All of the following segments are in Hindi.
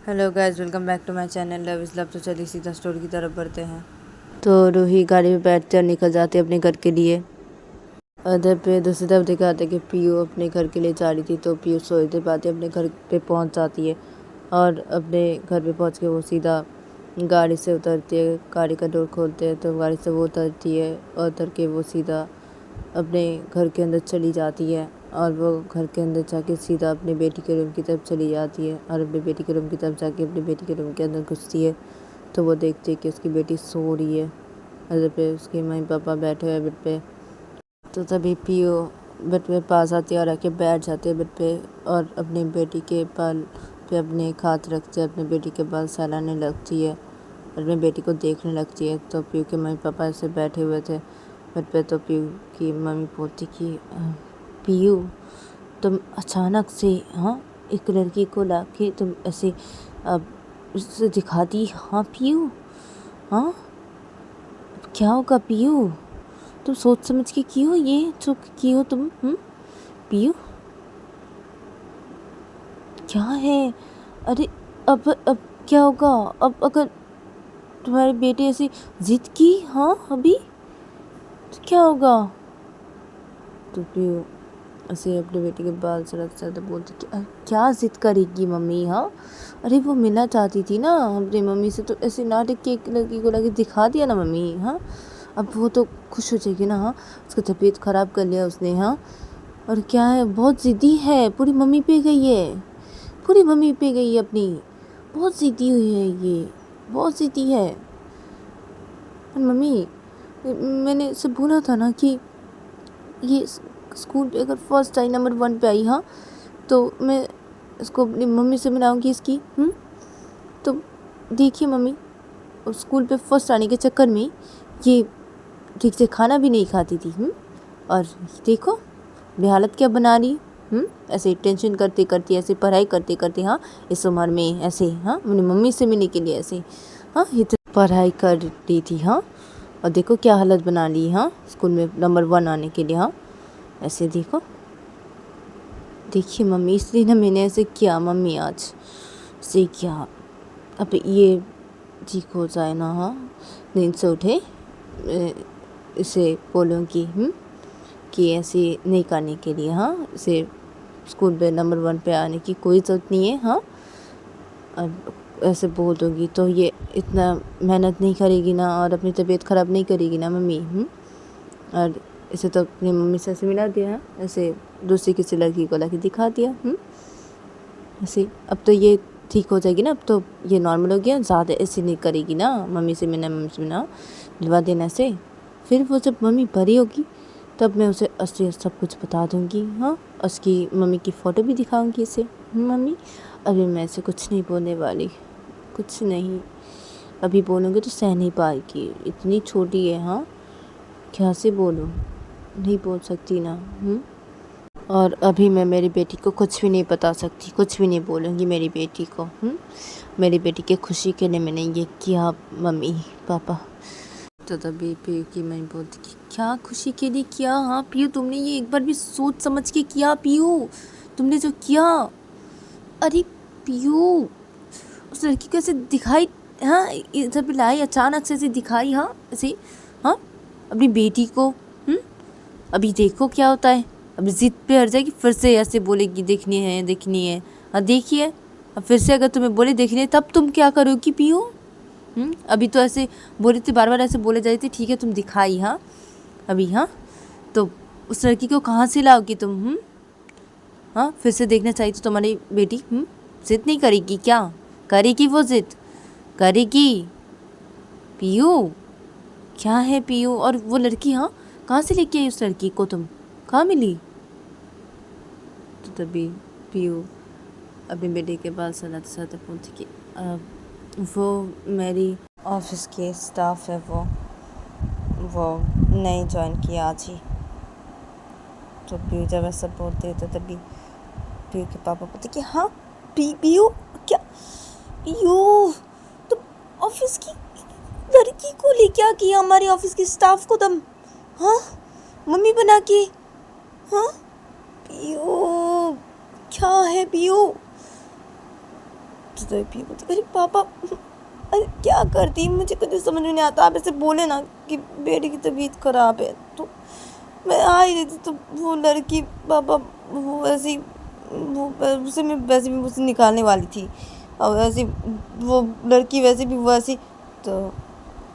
Hello guys, welcome back to my channel love is love. तो चलिए सीधा स्टोरी की तरफ बढ़ते हैं। तो रूही गाड़ी में बैठते और निकल जाती है अपने घर के लिए। उधर पे दूसरी तरफ दिखाते कि पीयू अपने घर के लिए जा रही थी। तो पीयू सोच दे पाती अपने घर पे पहुंच जाती है और अपने घर पे पहुंच के वो सीधा गाड़ी से उतरती है। गाड़ी का डोर खोलते हैं तो गाड़ी से वो उतरती है और उतर के वो सीधा अपने घर के अंदर चली जाती है और वो घर के अंदर जाके सीधा अपनी बेटी के रूम की तरफ चली जाती है और अपनी बेटी के रूम की तरफ जाके अपनी बेटी के रूम के अंदर घुसती है। तो वो देखती है कि उसकी बेटी सो रही है। उधर पे उसके मम्मी पापा बैठे हुए बेड पे। तो तभी पीओ बेड पे पास आती है और आके बैठ जाती है बेड पे और अपनी बेटी के बाल पे अपने एक हाथ रखते है, अपनी बेटी के बाल सहलाने लगती है और अपनी बेटी को देखने लगती है। तो पीयू के मम्मी पापा ऐसे बैठे हुए थे बेड पे। तो पीयू की मम्मी बोलती कि पीयू, तुम अचानक से एक लड़की को लाके तुम ऐसे अब उससे दिखा दी। हाँ पीयू, हाँ क्या होगा पीयू? तुम सोच समझ के की हो ये जो की हो तुम? पीयू क्या है? अरे अब क्या होगा? अब अगर तुम्हारी बेटी ऐसी जिद की अभी तो क्या होगा? तो पीयू ऐसे अपनी बेटी के बाल सड़क तो बोलती कि क्या जिद करेगी मम्मी? अरे वो मिलना चाहती थी ना अपनी मम्मी से, तो ऐसे नाटक के एक लड़की को लगे दिखा दिया ना मम्मी। अब वो तो खुश हो जाएगी ना। उसकी तबीयत ख़राब कर लिया उसने। और क्या है, बहुत ज़िद्दी है, पूरी मम्मी पे गई है, पूरी मम्मी पे गई है अपनी। बहुत ज़िद्दी हुई है ये, बहुत ज़िद्दी है। और मम्मी, मैंने सब बोला था ना कि ये स्कूल पे अगर फर्स्ट आई, नंबर 1 पे आई तो मैं इसको अपनी मम्मी से मिलाऊंगी इसकी। तो देखिए मम्मी, स्कूल पे फर्स्ट आने के चक्कर में ये ठीक से खाना भी नहीं खाती थी। और देखो बेहालत क्या बना रही। ऐसे टेंशन करते करते, ऐसे पढ़ाई करते करते, इस उम्र में ऐसे अपनी मम्मी से मिलने के लिए ऐसे इतनी पढ़ाई कर रही थी। और देखो क्या हालत बना ली। स्कूल में नंबर 1 आने के लिए। ऐसे देखो, देखिए मम्मी, इसलिए ना मैंने ऐसे किया मम्मी, आज से क्या अब ये ठीक हो जाए ना। नींद से उठे इसे बोलूँगी कि ऐसे नहीं करने के लिए। इसे स्कूल पे नंबर 1 पे आने की कोई ज़रूरत नहीं है। और ऐसे बोल दूँगी तो ये इतना मेहनत नहीं करेगी ना और अपनी तबीयत ख़राब नहीं करेगी ना मम्मी। और इसे तो अपनी मम्मी से ऐसे मिला दिया, ऐसे दूसरी किसी लड़की को लाके दिखा दिया। ऐसे अब तो ये ठीक हो जाएगी ना, अब तो ये नॉर्मल हो गया, ज़्यादा ऐसे नहीं करेगी ना। मम्मी से मिलना मिलवा देना से। फिर वो जब मम्मी बड़ी होगी तब मैं उसे असली सब कुछ बता दूँगी। उसकी मम्मी की फ़ोटो भी दिखाऊँगी इसे। मम्मी, अभी मैं ऐसे कुछ नहीं बोलने वाली, कुछ नहीं। अभी बोलूँगी तो सह नहीं पाएगी, इतनी छोटी है। क्या से बोलूँ, नहीं बोल सकती ना। और अभी मैं मेरी बेटी को कुछ भी नहीं बता सकती, कुछ भी नहीं बोलूँगी मेरी बेटी को। मेरी बेटी के खुशी के लिए मैंने ये किया मम्मी पापा। तो तभी पीयू की मैं बोलती कि क्या खुशी के लिए किया? पीयू, तुमने ये एक बार भी सोच समझ के किया? पीयू, तुमने जो किया, अरे पीयू, उस लड़की को ऐसे दिखाई, इधर पे लाई अचानक से ऐसे दिखाई, ऐसे अपनी बेटी को। अभी देखो क्या होता है। अभी जिद पे हट जाएगी, फिर से ऐसे बोलेगी देखनी है देखनी है। देखिए, अब फिर से अगर तुम्हें बोले देखनी है तब तुम क्या करोगी पीयू? अभी तो ऐसे बोली थी, बार बार ऐसे बोले जा रही थी, ठीक है तुम दिखाई। अभी तो उस लड़की को कहाँ से लाओगी तुम? फिर से देखना चाहिए तो तुम्हारी बेटी जिद नहीं करेगी क्या? करेगी, वो जिद करेगी। पीयू क्या है पीयू? और वो लड़की कहाँ से लेके आई उस लड़की को? तुम कहाँ मिली? तो तभी पीयू अपनी बेटी के पास सहलाते सहलाते पूछती कि वो मेरी ऑफिस के स्टाफ है, वो नई ज्वाइन किया आज ही। तो पीयू जब ऐसा बोलते हैं तो तभी पीयू के पापा बोलते कि पीयू क्या? पीयू, तुम ऑफिस की लड़की को लेके आ गई, हमारे ऑफिस के स्टाफ को तुम मम्मी बना के। पीयू क्या है पीयू? तो पीयू बोलती अरे पापा अरे क्या करती, मुझे कुछ समझ में नहीं आता, आप ऐसे बोले ना कि बेटी की तबीयत खराब है तो मैं आ ही रही थी, तो वो लड़की पापा वो वैसी वो उसे मैं वैसे भी उसे निकालने वाली थी, और वैसे वो लड़की वैसे भी वैसी, तो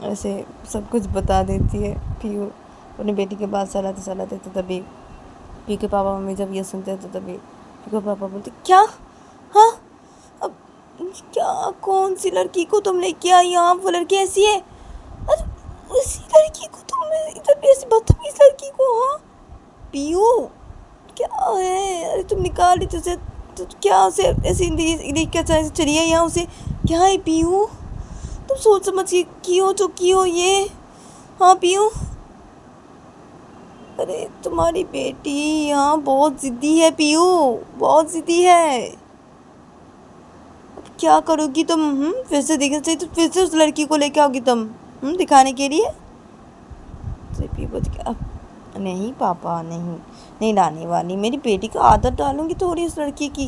ऐसे सब कुछ बता देती है पीयू अपने बेटी के बाद सलाहते तो तभी पीयू के पापा मम्मी जब ये सुनते हैं तो तभी पीयू के पापा बोलते क्या, हाँ अब क्या, कौन सी लड़की को तुम लेके आई यहाँ, वो लड़की ऐसी है, अरे उसी लड़की को तुम इधर भी ऐसी बदतमीज लड़की को, हाँ पीयू क्या है, अरे तुम निकाल रही तुझे तो क्या उसे ऐसे लेके चलिए यहाँ, उसे क्या है पीयू, तुम सोच समझ के की हो ये, हाँ पीयू अरे तुम्हारी बेटी यहाँ बहुत ज़िद्दी है पीयू, बहुत ज़िद्दी है, अब क्या करोगी तुम, फिर से देखना चाहिए तो फिर से उस लड़की को लेके आओगी तुम दिखाने के लिए, तो पीयू बोलती अब नहीं पापा नहीं लाने वाली, मेरी बेटी को आदत डालूंगी थोड़ी उस लड़की की,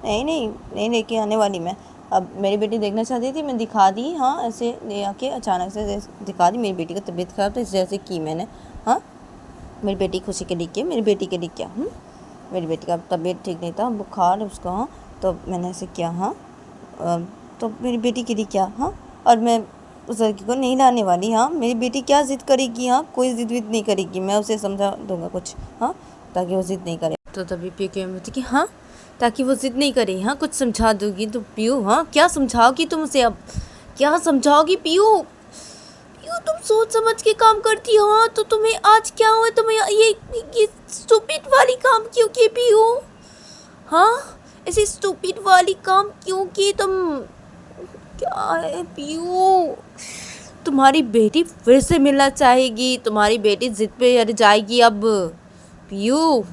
नहीं लेके आने वाली मैं, अब मेरी बेटी देखना चाहती थी मैं दिखा दी, हाँ ऐसे ले आके अचानक से दिखा दी, मेरी बेटी का तबीयत खराब तो इस जैसे की मैंने, हाँ मेरी बेटी खुशी के लिए किया, मेरी बेटी के लिए क्या, मेरी बेटी का तबीयत ठीक नहीं था, बुखार उसका, हाँ तो मैंने ऐसे किया, हाँ तो मेरी बेटी के लिए क्या, हाँ और मैं उस लड़की को नहीं लाने वाली, हाँ मेरी बेटी क्या ज़िद करेगी, हाँ कोई ज़िद विद नहीं करेगी, मैं उसे समझा दूंगा कुछ, हाँ ताकि वो ज़िद नहीं करे, तो तभी पीयू की मम्मी कि हाँ ताकि वो ज़िद नहीं करे, हाँ कुछ समझा दूंगी तो पीयू, हाँ क्या समझाओगी तुम उसे, अब क्या समझाओगी पीयू, पीयू तुम सोच समझ के काम करती हो, हाँ तो तुम्हें आज क्या हुआ, तुम्हें ये स्टूपिड वाली काम क्यों की पीयू, हाँ ऐसी स्टूपिड वाली काम क्यों की तुम, क्या है पीयू, तुम्हारी बेटी फिर से मिलना चाहेगी, तुम्हारी बेटी जिद पे अड़ जाएगी अब, पीयू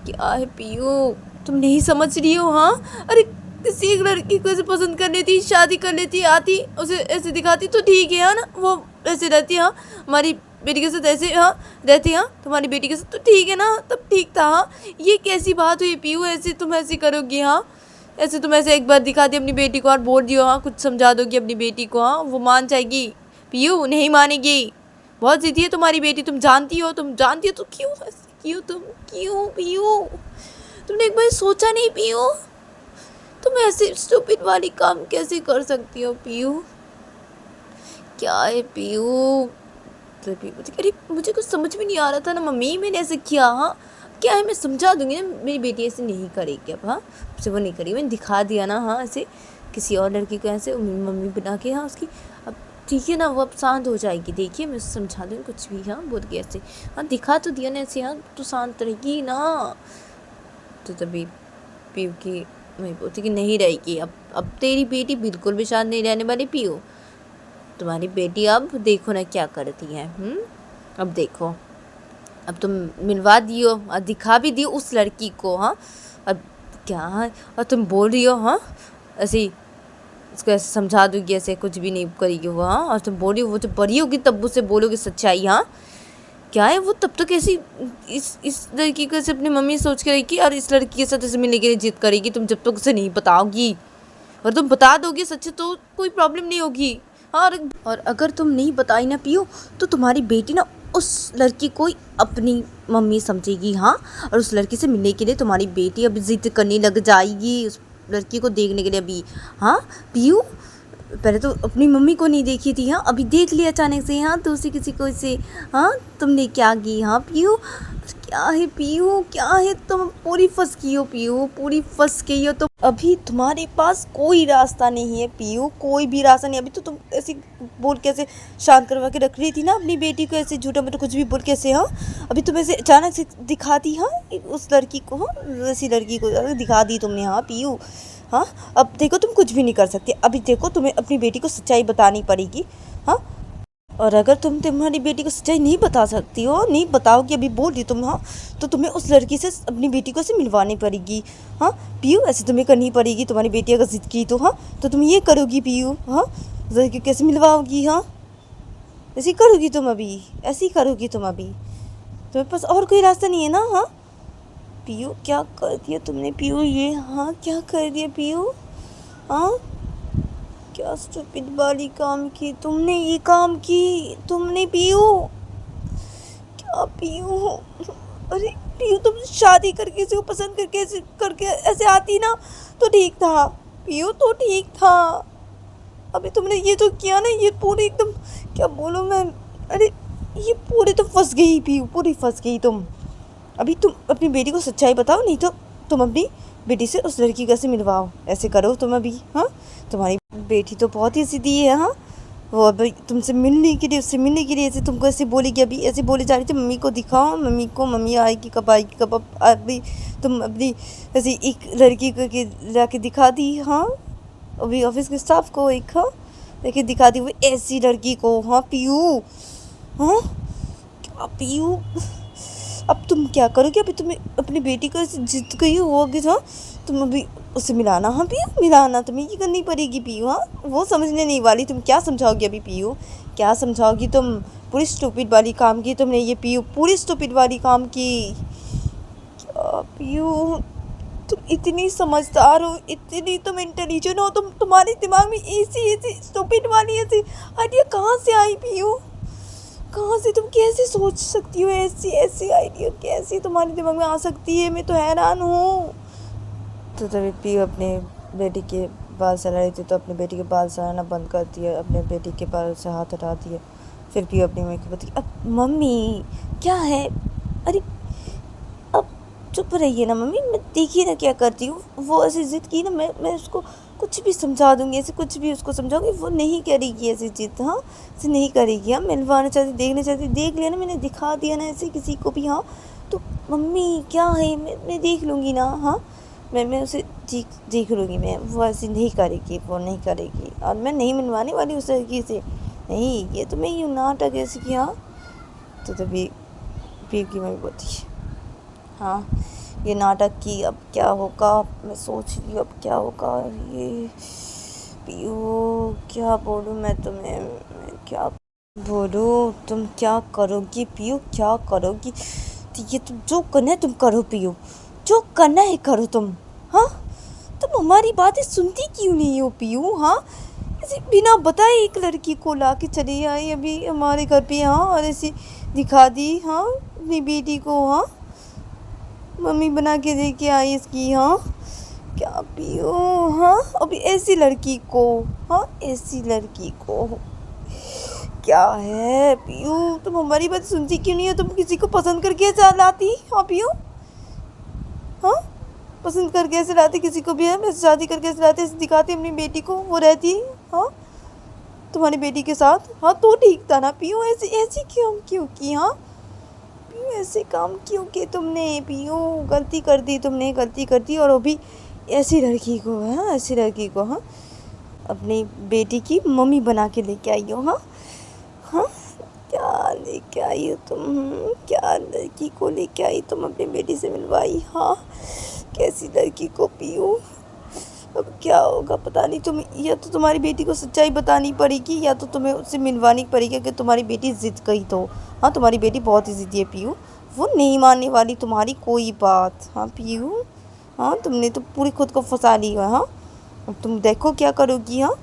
क्या है पीयू, तुम नहीं समझ रही हो, हाँ अरे किसी एक लड़की को ऐसे पसंद कर लेती, शादी कर लेती, आती उसे ऐसे दिखाती तो ठीक है ना, वो ऐसे रहती, हाँ हमारी बेटी के साथ ऐसे हाँ रहती, हाँ तुम्हारी बेटी के साथ तो ठीक है ना, तब ठीक था, हाँ ये कैसी बात हुई पीयू, ऐसे तुम ऐसे करोगी, हाँ ऐसे तुम ऐसे एक बार दिखा दी अपनी बेटी को और बोल दियो, हाँ कुछ समझा दोगी अपनी बेटी को, हाँ वो मान जाएगी, पीयू नहीं मानेगी, बहुत ज़िद्दी है तुम्हारी बेटी, तुम जानती हो तो क्यों ऐसे क्यों तुम, क्यों पीयू तुमने एक बार सोचा नहीं पीयू, तुम ऐसे स्टूपिड वाली काम कैसे कर सकती हो पीयू, क्या है पीयू, तो पीयू अरे मुझे कुछ समझ में नहीं आ रहा था ना मम्मी, मैंने ऐसे किया, हाँ क्या है मैं समझा दूंगी ना, मेरी बेटी ऐसे नहीं करेगी अब, हाँ से वो नहीं करेगी, मैंने दिखा दिया ना, हाँ ऐसे किसी और लड़की को ऐसे मम्मी बना के, हाँ उसकी अब ठीक है ना, वो अब शांत हो जाएगी, देखिए मैं समझा दूँगी कुछ भी, हाँ बोल के ऐसे, हाँ दिखा तो दिया ना ऐसे, हाँ तो शांत रहेगी ना, तो तभी पीयू की मैं बोलती कि नहीं रहेगी, अब तेरी बेटी बिल्कुल भी शांत नहीं रहने वाली पीयू, तुम्हारी बेटी अब देखो ना क्या करती है, अब देखो, अब तुम मिलवा दियो और दिखा भी दियो उस लड़की को, हाँ अब क्या है, और तुम बोल रही हो, हाँ ऐसे उसको ऐसे समझा दूँगी, ऐसे कुछ भी नहीं करेगी वो, हाँ और तुम बोल रही हो वो जब बड़ी होगी तब उसे बोलोगे सच्चाई, हाँ क्या है वो तब तक ऐसी इस लड़की को ऐसे अपनी मम्मी सोच के रहेगी और इस लड़की के साथ ऐसे मिलने के लिए जिद करेगी, तुम जब तक उसे नहीं बताओगी, और तुम बता दोगे सच तो कोई प्रॉब्लम नहीं होगी, हाँ और अगर तुम नहीं बताई ना पीयू तो तुम्हारी बेटी ना उस लड़की को अपनी मम्मी समझेगी, हाँ और उस लड़की से मिलने के लिए तुम्हारी बेटी अभी जिद करने लग जाएगी उस लड़की को देखने के लिए अभी, हाँ पीयू पहले तो अपनी मम्मी को नहीं देखी थी, हाँ अभी देख लिया अचानक से, हाँ दूसरी किसी को से, हाँ तुमने क्या की, हाँ पीयू क्या है पीयू, क्या है तुम पूरी फंस गई हो पीयू, पूरी फंस गई हो, तो अभी तुम्हारे पास कोई रास्ता नहीं है पीयू, कोई भी रास्ता नहीं, अभी तो तुम ऐसे बोल के ऐसे शांत करवा के रख रही थी ना अपनी बेटी को, ऐसे झूठा मूठा कुछ भी बोल के ऐसे, हाँ अभी तुम ऐसे अचानक से दिखा दी, हाँ उस लड़की को, हाँ वैसी लड़की को दिखा दी तुमने, हाँ पीयू, हाँ अब देखो तुम कुछ भी नहीं कर सकती, अभी देखो तुम्हें अपनी बेटी को सच्चाई बतानी पड़ेगी, हाँ और अगर तुम्हारी बेटी को सच्चाई नहीं बता सकती हो, नहीं बताओगी, अभी बोल दी तुम, हाँ तो तुम्हें उस लड़की से अपनी बेटी को ऐसे मिलवानी पड़ेगी, हाँ पीयू ऐसे तुम्हें करनी पड़ेगी, तुम्हारी बेटी अगर जिद की तो, हाँ तो तुम ये करोगी पीयू, हाँ लड़की कैसे मिलवाओगी, हाँ ऐसे करोगी तुम, अभी ऐसे ही करोगी तुम, अभी तुम्हारे पास और कोई रास्ता नहीं है ना, हाँ पीयू क्या कर दिया तुमने पीयू ये, हाँ क्या कर दिया पीयू, हाँ, क्या स्टूपिड वाली काम की तुमने, ये काम की तुमने पीयू। क्या पीयू? अरे पीयू, तुम शादी करके इसी को पसंद करके ऐसे आती ना तो ठीक था। पीयू तो ठीक था, अभी तुमने ये तो किया ना, ये पूरी एकदम, क्या बोलूँ मैं, अरे ये पूरी तो फंस गई पीयू, पूरी फंस गई तुम। अभी तुम अपनी बेटी को सच्चाई बताओ, नहीं तो तुम अपनी बेटी से उस लड़की का से मिलवाओ। ऐसे करो तुम अभी। हाँ, तुम्हारी बेटी तो बहुत ही सीधी है। हाँ, वो अभी तुमसे मिलने के लिए, उससे मिलने के लिए ऐसे तुमको ऐसे बोलेगी, अभी ऐसे बोले जा रही थी मम्मी को दिखाओ, मम्मी को, मम्मी आएगी कब, आएगी कब। अब अभी तुम अपनी ऐसी एक लड़की को जाके दिखा दी। हाँ, अभी ऑफिस के स्टाफ को एक, हाँ, लेके दिखा दी वो ऐसी लड़की को। हाँ पीयू, हाँ क्या पीयू, अब तुम क्या करोगे? अभी तुम्हें अपनी बेटी को जिद गई होगी। हाँ, तुम अभी उसे मिलाना। हाँ पीयू, मिलाना तुम्हें ये करनी पड़ेगी पीयू। हाँ, वो समझने नहीं वाली, तुम क्या समझाओगी अभी पीयू, क्या समझाओगी तुम? पूरी स्टूपिड वाली काम की तुमने ये पीयू, पूरी स्टूपिड वाली काम की। क्या पीयू, तुम इतनी समझदार हो, इतनी तुम इंटेलिजेंट हो, तुम्हारे दिमाग में ऐसी स्टूपिड वाली ऐसी आइडिया कहाँ से आई पीयू? कहाँ से, तुम कैसे सोच सकती हो ऐसी आइडिया, कैसे तुम्हारे दिमाग में आ सकती है? मैं तो हैरान हूँ। तो तभी पीयू अपने बेटी के बाल सड़ा रही थी, तो अपनी बेटी के बाल सड़ाना बंद कर दिया, अपने बेटी के बाल से हाथ हटा दिया। फिर पीयू अपनी मम्मी को बताई, अब मम्मी क्या है, अरे अब चुप रहिए ना मम्मी, मैं देखिए ना क्या करती हूँ। वो ऐसी ज़िद की ना, मैं उसको कुछ भी समझा दूँगी, ऐसे कुछ भी उसको समझाऊँगी, वो नहीं करेगी ऐसी ज़िद। हाँ, ऐसे नहीं करेगी। हाँ, मिलवाना चाहती, देखना चाहती, देख लिया ना, मैंने दिखा दिया ना ऐसे किसी को भी। हाँ, तो मम्मी क्या है, मैं देख लूँगी ना। हाँ, मैं उसे देख लूँगी मैं, वो ऐसी नहीं करेगी, वो नहीं करेगी, और मैं नहीं मिलवाने वाली उस लड़की से। नहीं, ये तो मैं यूँ नाटक ऐसे किया। तो तभी पीयू की मम्मी बोलती है, हाँ ये नाटक की, अब क्या होगा, मैं सोच रही हूँ अब क्या होगा। ये पीयू, क्या बोलूँ मैं तुम्हें, मैं क्या बोलूँ, तुम क्या करोगी पीयू, क्या करोगी? तो ये तुम जो करना है तुम करो पीयू, जो करना है करो तुम। हाँ, तुम हमारी बातें सुनती क्यों नहीं हो पीयू? हाँ, ऐसे बिना बताए एक लड़की को ला के चली आई अभी हमारे घर पे। हाँ, और ऐसे दिखा दी। हाँ, अपनी बेटी को, हाँ मम्मी बना के दे के आई इसकी। हाँ, क्या पीयू, हाँ अभी ऐसी लड़की को, हाँ ऐसी लड़की को, क्या है पीयू, तुम हमारी बात सुनती क्यों नहीं हो? तुम किसी को पसंद करके ऐसे लाती? हाँ पीयू, हाँ पसंद करके ऐसे लाती किसी को भी है, मैं शादी करके ऐसे लाती, ऐसे दिखाती अपनी बेटी को, वो रहती। हाँ, तुम्हारी बेटी के साथ। हाँ, तो ठीक था ना पीयू, ऐसे ऐसी क्यों की? हाँ पीयू, ऐसे काम क्यों किए तुमने पीयू? गलती कर दी तुमने, गलती कर दी, और वो भी ऐसी लड़की को। हाँ, ऐसी लड़की को, हाँ अपनी बेटी की मम्मी बना के लेके आई हो। हाँ, हाँ क्या लेके आई हो तुम, क्या लड़की को लेके आई तुम अपनी बेटी से मिलवाई? हाँ, कैसी लड़की को पीयू? अब क्या होगा पता नहीं। तुम, या तो तुम्हारी बेटी को सच्चाई बतानी पड़ेगी, या तो तुम्हें उससे मिलवानी पड़ेगी, अगर तुम्हारी बेटी ज़िद गई तो। हाँ, तुम्हारी बेटी बहुत ही ज़िद्दी है पीयू, वो नहीं मानने वाली तुम्हारी कोई बात। हाँ पीयू, हाँ तुमने तो पूरी खुद को फंसा ली है। हाँ, अब तुम देखो क्या करोगी। हाँ,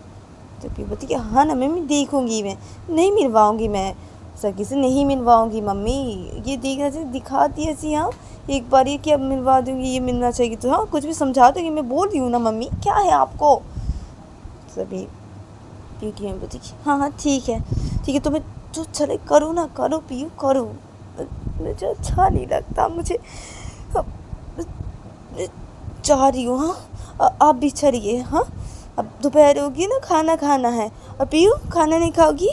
तो पीयू बोलती कि हाँ ना मैं देखूँगी, मैं नहीं मिलवाऊँगी, मैं सगी से नहीं मिलवाऊँगी मम्मी, ये दिखाती ऐसी। हाँ, एक बार ये कि अब मिलवा दूँगी, ये मिलना चाहिए, तो हाँ कुछ भी समझा दूँगी, मैं बोल रही हूँ ना मम्मी, क्या है आपको? सभी पीयू की मम्मी बोलती हाँ हाँ ठीक है, तुम्हें जो चले करो ना, करो पीयू करो, मुझे अच्छा नहीं लगता, मुझे चाह रही हूँ। हाँ, आप भी चलिए। हाँ, अब दोपहर होगी ना, खाना खाना है, और पीयू खाना नहीं खाओगी?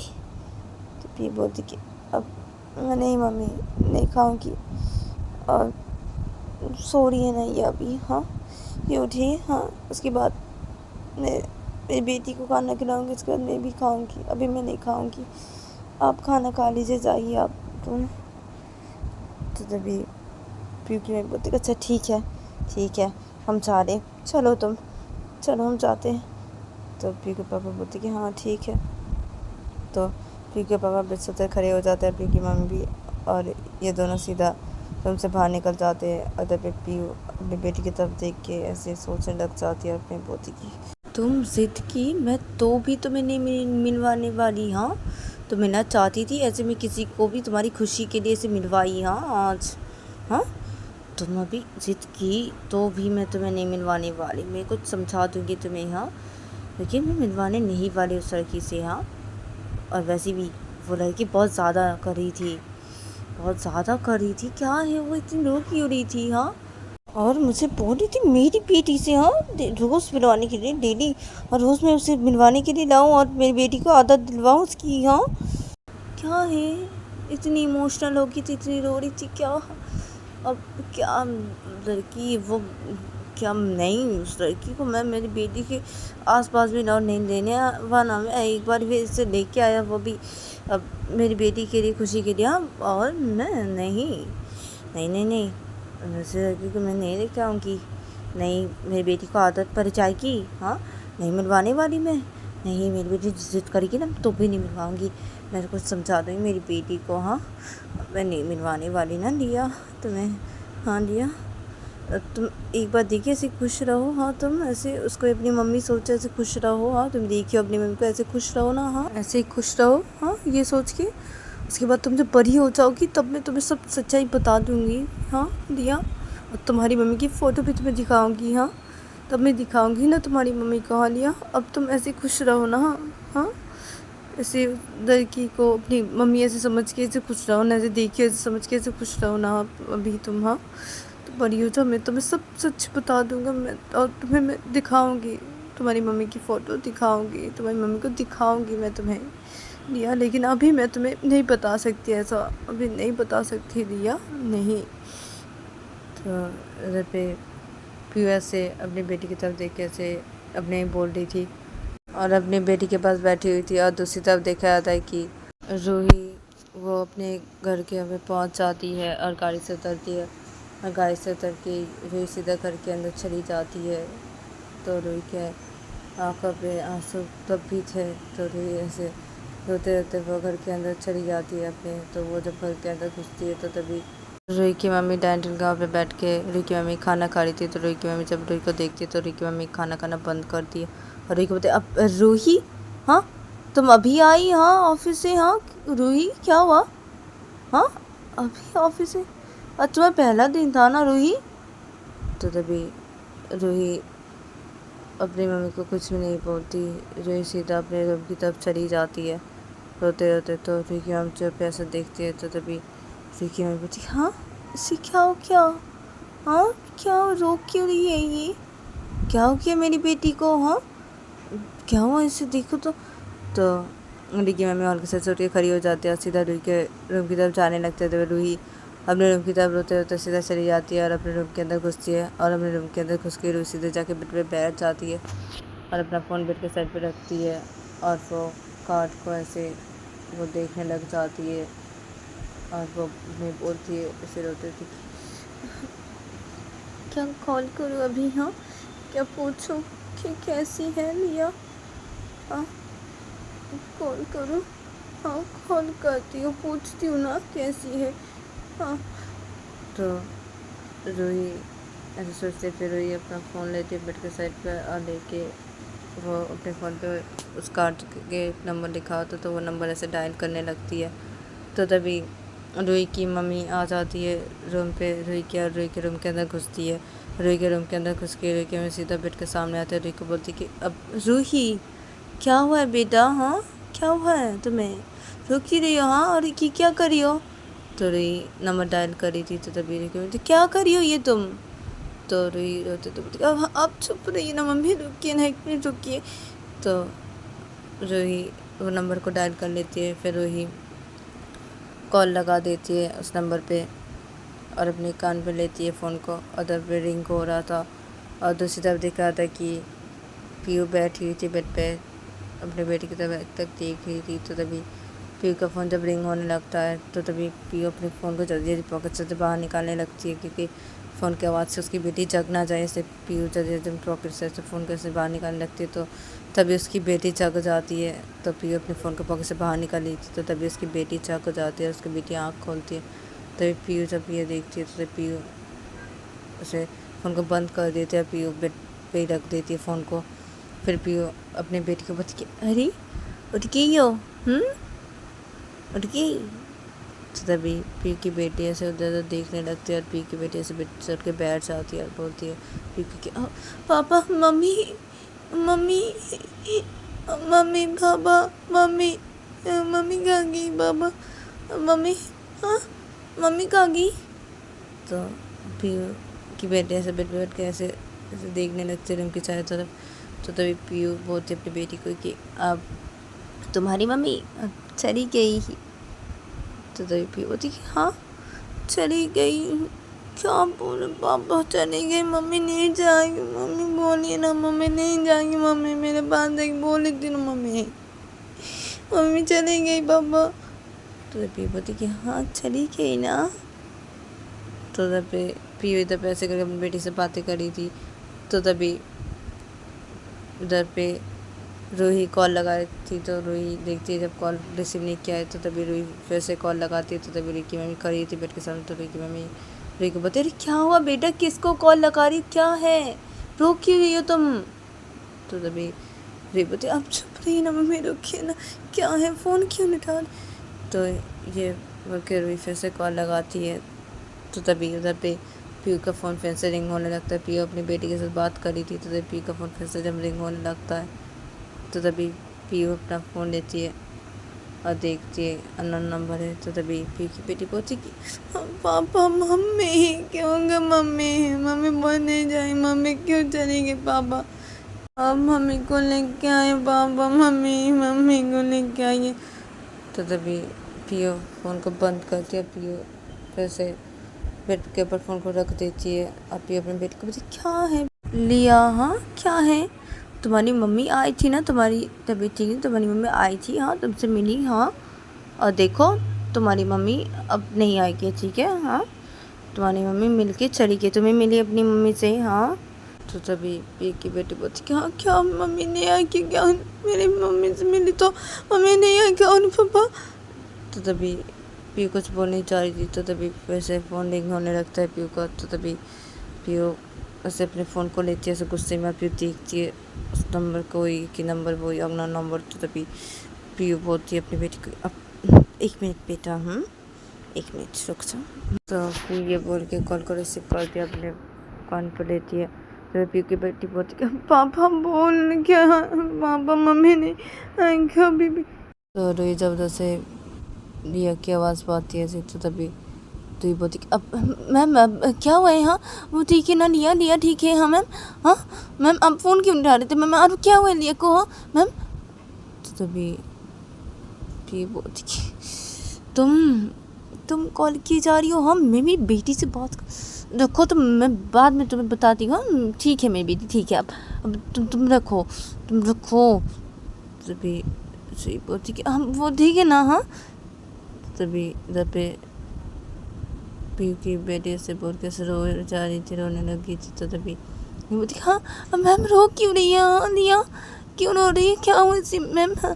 तो पीयू बोलती कि अब नहीं मम्मी नहीं खाऊंगी, और सो रही है ना ये अभी। हाँ, ये उठी। हाँ, उसके बाद मैं मेरी बेटी को खाना खिलाऊंगी, उसके बाद मैं भी खाऊंगी, अभी मैं नहीं खाऊंगी, आप खाना खा लीजिए, जाइए आप तुम। तो तभी पीयू की मैं बोलती अच्छा ठीक है हम जा रहे, चलो हम जाते हैं। तो पीयू के पापा बोलते कि हाँ ठीक है। तो पीयू के पापा बिस्तर से खड़े हो जाते हैं, पीयू की मम्मी भी, और ये दोनों सीधा रूम से बाहर निकल जाते हैं। और तब पीयू अपनी बेटी की तरफ देख के ऐसे सोचने लग जाती है अपनी पोती की। तुम ज़िद की, मैं तो भी तुम्हें नहीं मिलवाने वाली। हाँ, तो मिलना चाहती थी, ऐसे में किसी को भी तुम्हारी खुशी के लिए ऐसे मिलवाई। हाँ आज, हाँ तुम अभी ज़िद की तो भी मैं तुम्हें नहीं मिलवाने वाली। मैं कुछ समझा दूँगी तुम्हें। हाँ, लेकिन मैं मिलवाने नहीं वाली उस लड़की से। हाँ, और वैसे भी वो लड़की बहुत ज़्यादा कर रही थी, बहुत ज़्यादा कर रही थी। क्या है वो इतनी रो क्यों रही थी? हाँ, और मुझे बोल रही थी मेरी बेटी से। हाँ, रोज़ मिलवाने के लिए डेली, और रोज़ मैं उसे मिलवाने के लिए लाऊं और मेरी बेटी को आदत दिलवाऊं उसकी। हाँ, क्या है इतनी इमोशनल होगी थी, इतनी रो रही थी। क्या अब, क्या लड़की वो, क्या नहीं, उस लड़की को मैं मेरी बेटी के आसपास भी ना नहीं देने वाला। मैं एक बार भी इसे लेके आया, वो भी अब मेरी बेटी के लिए, खुशी के लिए। हाँ, और मैं नहीं नहीं नहीं नहीं, वैसे लड़की को मैं नहीं लेके आऊँगी। नहीं, मेरी बेटी को आदत पड़ जाएगी। हाँ, नहीं मिलवाने वाली मैं। नहीं, मेरी बेटी जिद करेगी ना तो भी नहीं मिलवाऊँगी। मैं कुछ समझा दूँगी मेरी बेटी को। हाँ, मैं नहीं मिलवाने वाली ना लिया तुम्हें। हाँ लिया, तुम एक बार देखिए, ऐसे खुश रहो। हाँ, तुम ऐसे उसको अपनी मम्मी सोचो, ऐसे खुश रहो। हाँ, तुम देखियो अपनी मम्मी को, ऐसे खुश रहो ना। हाँ, ऐसे ही खुश रहो। हाँ, ये सोच के उसके बाद तुम जब बड़ी हो जाओगी तब मैं तुम्हें सब सच्चाई बता दूँगी। हाँ दिया, और तुम्हारी मम्मी की फ़ोटो भी तुम्हें दिखाऊँगी। हाँ, तब मैं दिखाऊँगी ना तुम्हारी मम्मी को। हाँ लिया, अब तुम ऐसे खुश रहो ना। हाँ, ऐसे लड़की को अपनी मम्मी ऐसे समझ के ऐसे खुश रहो ना, ऐसे देखिए ऐसे समझ के ऐसे खुश रहो ना। अभी तुम, हाँ तो बड़ी हो जाओ, मैं तुम्हें सब सच बता दूँगा। मैं और तुम्हें मैं दिखाऊँगी, तुम्हारी मम्मी की फ़ोटो दिखाऊँगी, तुम्हारी मम्मी को दिखाऊँगी मैं तुम्हें लिया। लेकिन अभी मैं तुम्हें नहीं बता सकती, ऐसा अभी नहीं बता सकती लिया, नहीं। तो इधर पे पीयू से अपनी बेटी की तरफ देख के ऐसे अपने बोल रही थी और अपनी बेटी के पास बैठी हुई थी। और दूसरी तरफ देखा जाता है कि रूही वो अपने घर के हमें पहुंच जाती है और गाड़ी से उतरती है, और गाड़ी से उतर के रूही सीधा घर के अंदर चली जाती है। तो रूही के आंखों पे आंसू तब भी थे, तो रूही ऐसे रोते रोते वो घर के अंदर चली जाती है अपने। तो वो जब घर के अंदर घुसती है तो तभी रूही की मम्मी डाइनिंग गाँव पे बैठ के रूही की मम्मी खाना खा रही थी। तो रूही की मम्मी जब रूही को देखती है तो रूही की मम्मी खाना खाना बंद करती है और रूही को बोलते, अब रूही, हाँ तुम अभी आई? हाँ ऑफिस से? हाँ रूही क्या हुआ? हाँ अभी ऑफिस से? आज तुम्हारा पहला दिन था ना रूही? तो तभी रूही अपनी मम्मी को कुछ भी नहीं बोलती, रूही सीधा अपने रूम की तरफ चली जाती है रोते रोते। तो रूही की मम्मी जब ऐसा देखती है तो तभी रूही की मम्मी बोलती, हाँ इसे क्या हो गया? हाँ क्या रो क्यों रही है ये? क्या हो गया मेरी बेटी को? हाँ क्या हुआ इसे? देखो तो रूही की मम्मी और के साथ उठ के खड़ी हो जाती है और सीधा रूही के रूम की तरफ जाने लगते हैं। तो रूही अपने रूम की तरफ रोते रोते सीधा चली जाती है और अपने रूम के अंदर घुसती है। और अपने रूम के अंदर घुस के रूही सीधे जाके बेड पे बैठ जाती है और अपना फ़ोन बेड के साइड पे रखती है और वो कार्ड को ऐसे वो देखने लग जाती है। और वो मैं बोलती है ऐसे रोते थी, क्या कॉल करूँ अभी? हाँ क्या पूछूँ कि कैसी है लिया? हाँ कॉल करूँ? हाँ कॉल करती हूँ, पूछती हूँ ना कैसी है। हाँ, तो रूही ऐसे सोचते, फिर रूही अपना फ़ोन लेती है बेड के साइड पर और लेके वो अपने फ़ोन पे उस कार्ड के नंबर लिखा होता तो वो नंबर ऐसे डायल करने लगती है। तो तभी रूही की मम्मी आ जाती है रूम पे रूही के, और रूही के रूम के अंदर घुसती है। रूही के रूम के अंदर घुस के रूही की मम्मी सीधा बेड के सामने आते हैं। रूही को बोलती कि अब रूही क्या हुआ है बेटा? हाँ क्या हुआ है तुम्हें? रो क्यों रही हो? हाँ, और की क्या करी हो? तो रूही नंबर डायल करी थी। तो तभी रूही की मम्मी, क्या करी हो ये तुम? तो रूही रोते तो बोलती, अब आप चुप रहिए ना मम्मी, रुकिए ना, एक मिनट रुकिए। तो रूही वो नंबर को डायल कर लेती है, फिर रूही कॉल लगा देती है उस नंबर पे और अपने कान पे लेती है फ़ोन को। उधर पे रिंग हो रहा था और दूसरी तरफ दिख रहा था कि पीयू बैठी हुई थी बेड पे, अपने बेटी की तरफ तक देख रही थी। तो तभी पीयू का फ़ोन जब रिंग होने लगता है तो तभी पीयू अपने फ़ोन को जल्दी जल्दी पॉकेट से बाहर निकालने लगती है, क्योंकि फ़ोन की आवाज़ से उसकी बेटी जग ना जाए। इससे पीयू जल्दी जल्दी पॉकेट से फ़ोन कैसे बाहर निकालने लगती है। तो तभी उसकी बेटी जग जाती है। तो पीयू अपने फ़ोन को पॉकेट से बाहर निकाल लेती है, तो तभी उसकी बेटी जग जाती है और उसकी बेटी आँख खोलती है। तभी पीयू जब ये देखती है तो तभी पीयू उसे फ़ोन को बंद कर देती है। पीयू बेड पे ही रख देती है फ़ोन को फिर पीयू अपने बेटी को बता के अरे उठ गई हो, उठ गई। तो तभी पी की बेटी ऐसे उधर उधर देखने लगती है और पी की बेटी ऐसे चढ़ के बैठ जाती है और बोलती है पी की papa mummy mummy mummy papa mummy mummy कहाँ गई पापा मम्मी, हाँ मम्मी कहाँ गई। तो पीयू की बेटी ऐसे बैठ के ऐसे ऐसे देखने लगती है रूम की चारों तरफ। तो तभी पीयू बोलती है अपनी बेटी को कि अब तुम्हारी मम्मी चली गई। तो तभी पीयू बोलती कि हाँ चली गई, क्या बोले पापा चली गई, मम्मी नहीं जाएगी, मम्मी बोलिए ना मम्मी नहीं जाएगी, मम्मी मेरे पास एक बोली थी ना मम्मी मम्मी चली गई पापा। तो तभी बोलती कि हाँ चली गई ना। तो तभी पीयू इधर पे ऐसे करके अपनी बेटी से बातें करी थी। तो तभी उधर पे रूही कॉल लगा रही थी। तो रूही देखती है जब कॉल रिसीव नहीं किया है तो तभी रूही फिर से कॉल लगाती है। तो तभी रूही की मम्मी खड़ी थी बेड के सामने। तो रूही की मम्मी रूही को बोलती अरे क्या हुआ बेटा, किसको कॉल लगा रही, क्या है, रो क्यों रही हो तुम। तो तभी रूही बोलती अब चुप रही ना मम्मी, रुकिए ना, क्या है फ़ोन क्यों नहीं उठा रही। तो ये बोल के रूही फिर से कॉल लगाती है। तो तभी उधर पे पीयू का फ़ोन फिर से रिंग होने लगता है। पीयू अपनी बेटी के साथ बात करी थी। तो तभी पीयू का फ़ोन फिर से जब रिंग होने लगता है तो तभी पीयू अपना फ़ोन लेती है और देखती है अननोन नंबर है। तो तभी पीयू की बेटी पूछती कि पापा मम्मी क्यों गए, मम्मी मम्मी बोल नहीं जाए, मम्मी क्यों चली गई पापा, अब मम्मी को लेके आए पापा, मम्मी मम्मी को लेके आइए। तो तभी पीयू फ़ोन को बंद करती है। पीयू फिर से बेड के ऊपर फ़ोन को रख देती है और पीयू अपने बेटी को बोलती क्या है लिया, हाँ क्या है, तुम्हारी मम्मी आई थी ना, तुम्हारी तबीयत ठीक नहीं, तुम्हारी मम्मी आई थी, हाँ तुमसे मिली, हाँ और देखो तुम्हारी मम्मी अब नहीं आएगी, ठीक है, हाँ तुम्हारी मम्मी मिल के चली गई, तुम्हें मिली अपनी मम्मी से, हाँ। तो तभी पी की बेटी बोलती क्या क्या मम्मी नहीं आई कि क्या, मेरी मम्मी से मिली तो मम्मी नहीं आई क्या और पापा। तो तभी पीयू कुछ बोलने चाह रही थी। तो तभी फिर से फ़ोन रिंग होने लगता है पीयू का। तो तभी पीयू ऐसे अपने फ़ोन को लेती है ऐसे गुस्से में। पीयू देखती है उस नंबर को, कि नंबर वही अगला नंबर। तो तभी पीयू बोलती है अपनी बेटी को अब 1 मिनट बेटा, 1 मिनट रुक जाओ। तो फिर ये बोल के कॉल को रिसीव करती है, अपने कान पर लेती है। तो पीयू की बेटी बोलती है पापा बोल क्या, पापा मम्मी ने क्या बीबी। तो रोई जबरदस्त से रिया की आवाज़ पाती है ऐसे। तो तभी तो ये बोलती अब मैम अब क्या हुआ है, हाँ वो ठीक है ना, लिया लिया ठीक है, हाँ मैम, हाँ मैम आप फ़ोन क्यों उठा रहे थे मैम, अब क्या हुआ लिया को, हाँ मैम। तो तभी ये बोलती तुम कॉल की जा रही हो, हाँ मेरी बेटी से बात रखो, तो मैं बाद में तुम्हें बताती हूँ, ठीक है मेरी बेटी ठीक है, अब तुम रखो तभी सही बोलती कि हम वो ठीक है ना, हाँ। तभी इधर पे पीयू की बेटी से बोल के रो जा रही थी, रोने लगी थी। तो तभी बोलती हाँ मैम रो क्यों रही है, हाँ लिया क्यों रो रही है, क्या हुआ इसी मैम, हाँ।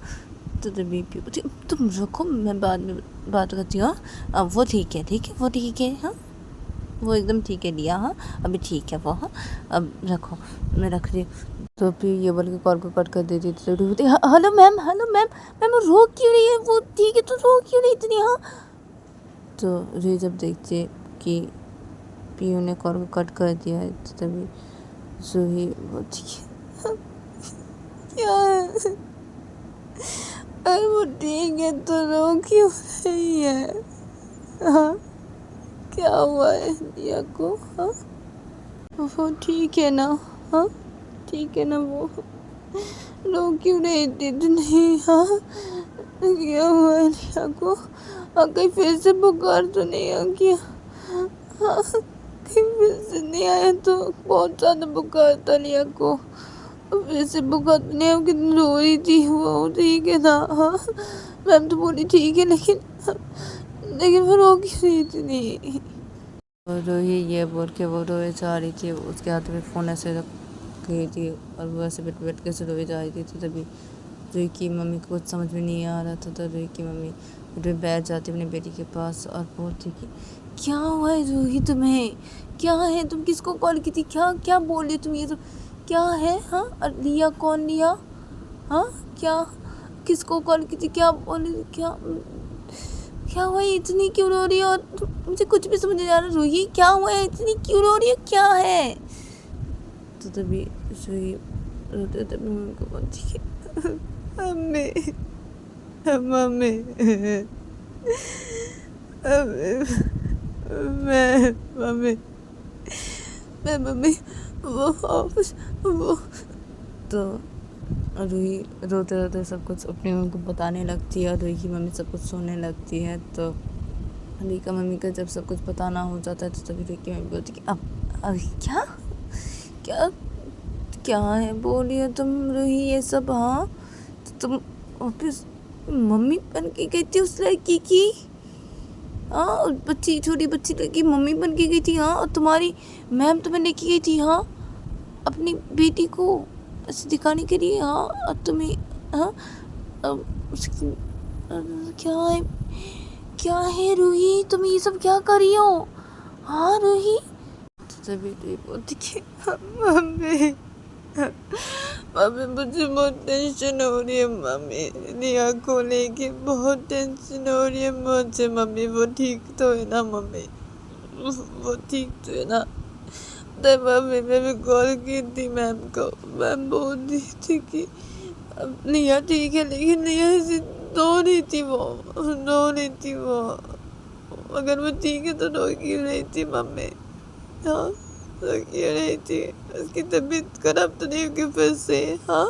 तो तभी पीयू बोलती तुम रखो मैं बाद में बात करती हूँ, हाँ अब वो ठीक है वो ठीक है, हाँ वो एकदम ठीक है लिया, हाँ अभी ठीक है वो, हाँ अब रखो मैं रख रही हूँ। तो फिर ये बोल के कॉल को कट कर देती थी। तो बोलती हेलो मैम मैम रो क्यों रही है, वो ठीक है तो रो क्यों रही इतनी, हाँ। तो री जब देखती है कि पीयू ने कॉल को कट कर दिया है तो तभी जूही बोलती है क्या है, अरे वो ठीक है तो रो क्यों रही है, हाँ क्या हुआ है दिया को, हाँ वो ठीक है ना, हाँ ठीक है ना, वो रो क्यों रही थी इतनी, हाँ क्या हुआ है दिया को, कहीं फिर से बुखार तो नहीं आ गया, हाँ कहीं फिर से नहीं आया, तो बहुत ज़्यादा बुखार था लिया को, फिर से बुखार तो नहीं, कितनी रो रही थी वो, ठीक है ना, हाँ मैम तो बोली ठीक है, लेकिन वो रो क्यों रही थी। और रोही ये बोल के वो रोए जा रही थी, उसके हाथ में फ़ोन ऐसे रख गई थी और वो ऐसे बैठ के से रोए जा रही थी। तो तभी रोही की मम्मी को कुछ समझ में नहीं आ रहा था। तो रोही की मम्मी में बैठ जाती अपनी बेटी के पास और बोलती कि क्या हुआ है रोही तुम्हें, क्या है, तुम किसको कॉल की थी, क्या क्या बोल रही तुम, ये तो क्या है? हाँ, लिया कौन लिया? हाँ, क्या किसको कॉल की थी? क्या बोली? क्या हुआ? इतनी क्यों रो रही है? और मुझे कुछ भी समझ नहीं आ रहा। रूही क्या हुआ है? इतनी क्यों रो रही है? क्या है? तो तभी रूही रोते रोते अपनी मम्मी को बोलती है, मम्मी मम्मी मैं मम्मी वो तो रूही रोते रोते सब कुछ अपनी मम्मी को बताने लगती है और रूही की मम्मी सब कुछ सुनने लगती है। तो रूही का मम्मी का जब सब कुछ बताना हो जाता है तो तभी रूही की मम्मी बोलती है कि अब क्या क्या क्या है? बोलिए तुम रूही ये सब। हाँ, तो तुम ऑफिस मम्मी बन के गई थी उस लड़की की? हाँ, बच्ची छोटी बच्ची लड़की मम्मी बन के गई थी। हाँ, और तुम्हारी मैम तुम्हें लेके गई थी। हाँ, अपनी बेटी को ऐसे दिखाने के लिए। हाँ, और तुम्हें हाँ उसकी क्या है रूही? तुम ये सब क्या कर रही हो? हाँ रूही, तो तभी रूही बोलती कि मम्मी मम्मी मुझे बहुत टेंशन हो रही है। मम्मी निया को लेके बहुत टेंशन हो रही है मुझे। मम्मी वो ठीक तो है ना? मम्मी वो ठीक तो है ना? तब मम्मी मैंने कॉल की थी मैम को। मैम बोल रही थी कि अब निया ठीक है, लेकिन निया से रो रही थी वो। अगर वो ठीक है तो रो क्यों रही थी मम्मी? हाँ, रो क्यों रही थी? उसकी तबीयत खराब तो नहीं होगी फिर से? हाँ,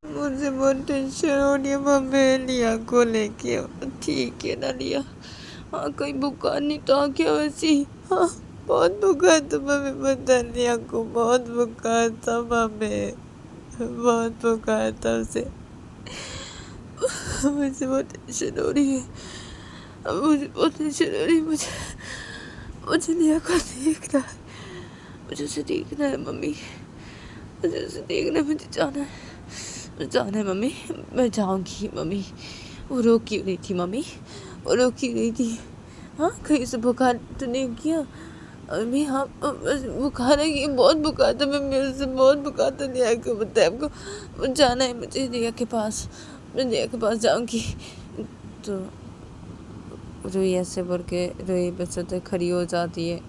मुझे बहुत टेंशन हो रही है मम्मी लिया को लेके। ठीक है ना लिया? हाँ, कहीं बुखार नहीं तो आ गया वैसे? हाँ, बहुत बुखार था मम्मी, पता लिया को बहुत बुखार था मम्मी, बहुत बुखार था उसे। मुझे बहुत टेंशन हो रही है। मुझे बहुत टेंशन हो रही है। मुझे लिया को देखना है। मुझे उसे देखना है मम्मी, मुझे उसे देखना है। मुझे जाना है मम्मी। मैं जाऊंगी मम्मी। वो रो क्यों रही थी मम्मी? वो रो क्यों रही थी? हाँ, कहीं से बुखार तो नहीं किया अभी? हाँ, बुखार है कि बहुत बुखार था। मैं मेरे से बहुत बुखार था। लिया को बताया आपको जाना है मुझे लिया के पास। मैं लिया के पास जाऊंगी। तो रूही ऐसे बोल के रूही बस खड़ी हो जाती है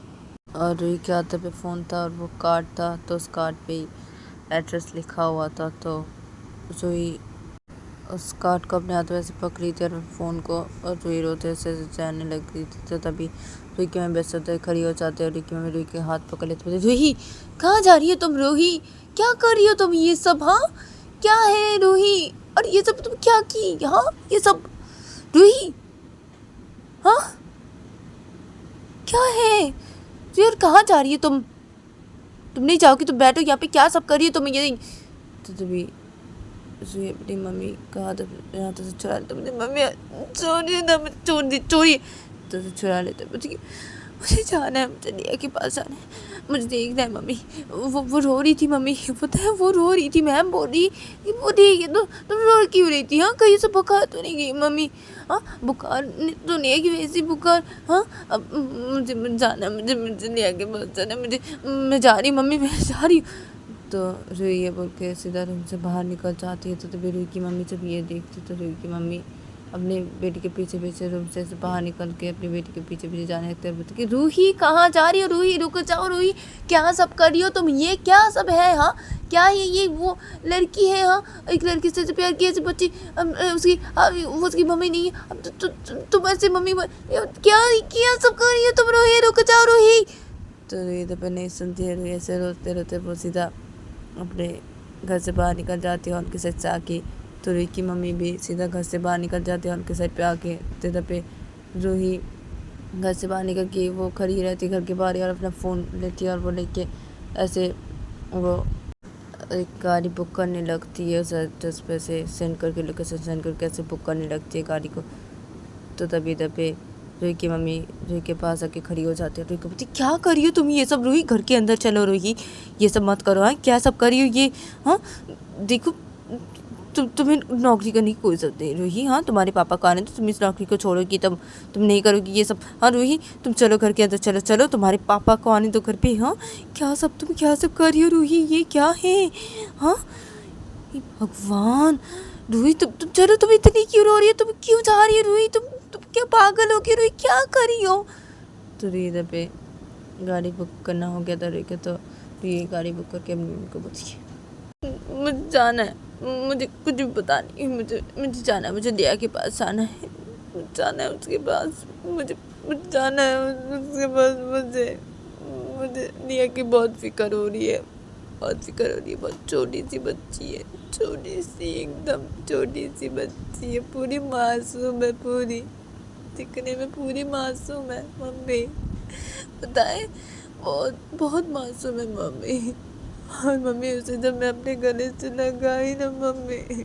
और रूही के हाथ पे फ़ोन था और वो कार्ड था। तो उस कार्ड पे एड्रेस लिखा हुआ था। तो रूही उस कार्ड को अपने हाथ में ऐसे पकड़ी थी और फ़ोन को, और रूही रोते से जाने लग गई थी। तो तभी रूही की मम्मी बेस्ट खड़ी हो जाती है और रूही की मम्मी रूही के हाथ पकड़ लेती है। रूही कहाँ जा रही हो तुम? रूही क्या कर रही हो तुम ये सब? हाँ, क्या है रूही? और ये सब तुम क्या की? हाँ, ये सब रूही? हाँ, क्या है यार? कहाँ जा रही है तुम नहीं जाओगी तो बैठो यहाँ पे। क्या सब कर रही हो तुम ये? तो तभी रूही अपनी मम्मी का हाथ से चुरा लेते। मुझे मम्मी चोरी तो चुरा लेते। मुझे जाना है, मुझे लिया के पास जाना है, मुझे देखना है मम्मी। वो रो रही थी मम्मी, पता है वो रो रही थी। मैम बोल रही कि वो ठीक है तो तुम रो क्यों रही थी? हाँ, कहीं से बुखार तो नहीं गई मम्मी? हाँ, बुखार तो नहीं है कि वैसी बुखार? हाँ, अब मुझे जाना है, मुझे लिया के पास जाना है। मैं जा रही मम्मी, मैं जा रही हूँ। तो रूही ये बोल के सीधा रूम से बाहर निकल जाती है। तो तभी रूही की मम्मी जब ये देखती तो रूही की मम्मी अपने बेटी के पीछे रूम से बाहर निकल के अपनी बेटी के पीछे जाने लगते हैं। बोलती कि रूही कहाँ जा रही हो? रूही रुक जाओ। रूही क्या सब कर रही हो तुम? ये क्या सब है? हाँ, क्या ये वो लड़की है? हाँ, एक लड़की से प्यार किया बच्ची उसकी मम्मी नहीं है। अब तुम ऐसे मम्मी क्या सब कर रही हो तुम? रूही रुक जाओ रूही। तो रूही तो नहीं सुनती है। रूही ऐसे रोते रोते वो सीधा अपने घर से बाहर निकल जाती है उनके साइड से आके। तो रूही की मम्मी भी सीधा घर से बाहर निकल जाती है उनके साइड पे आके। तो पे रूही घर से बाहर निकल के वो खड़ी रहती है घर के बाहर और अपना फ़ोन लेती है और वो लेके ऐसे वो एक गाड़ी बुक करने लगती है। उस एड्रेस पे से सेंड करके लोकेशन सेंड करके ऐसे बुक करने लगती है गाड़ी को। तो तभी पे रूही की मम्मी रूही के पास आके खड़ी हो जाती है। रूही को बोलती क्या कर रही हो तुम ये सब? रूही घर के अंदर चलो। रूही ये सब मत करो। हाँ, क्या सब कर रही हो ये? हाँ, देखो तुम्हें नौकरी करने की कोई ज़रूरत नहीं रूही। हाँ, तुम्हारे पापा का आने तो तुम इस नौकरी को छोड़ोगी, तब तुम नहीं करोगी ये सब। हाँ रूही, तुम चलो घर के अंदर, चलो चलो, तुम्हारे पापा को आने दो घर पे। हाँ, तुम क्या सब कर रही हो रूही, ये क्या है? हाँ भगवान, रूही तुम चलो, तुम इतनी क्यों रो रही हो, तुम क्यों जा रही हो रूही, तुम क्या पागल हो गई रूही, क्या कर रही हो? तो रूही इधर पे गाड़ी बुक करना हो गया था रूही का, तो रूही गाड़ी बुक करके अपनी मम्मी को बोलती है मुझे जाना है, मुझे कुछ भी पता नहीं, मुझे जाना है, मुझे दिया के पास जाना है, मुझे जाना है उसके पास, मुझे जाना है उसके पास। मुझे दिया की बहुत फिक्र हो रही है, बहुत फिक्र हो रही है। बहुत छोटी सी बच्ची है, छोटी सी, एकदम छोटी सी बच्ची है, पूरी मासूम है, पूरी दिखने में पूरी मासूम है मम्मी, पता है, बहुत बहुत मासूम है मम्मी। और मम्मी उसे जब मैं अपने गले से लगाई ना मम्मी,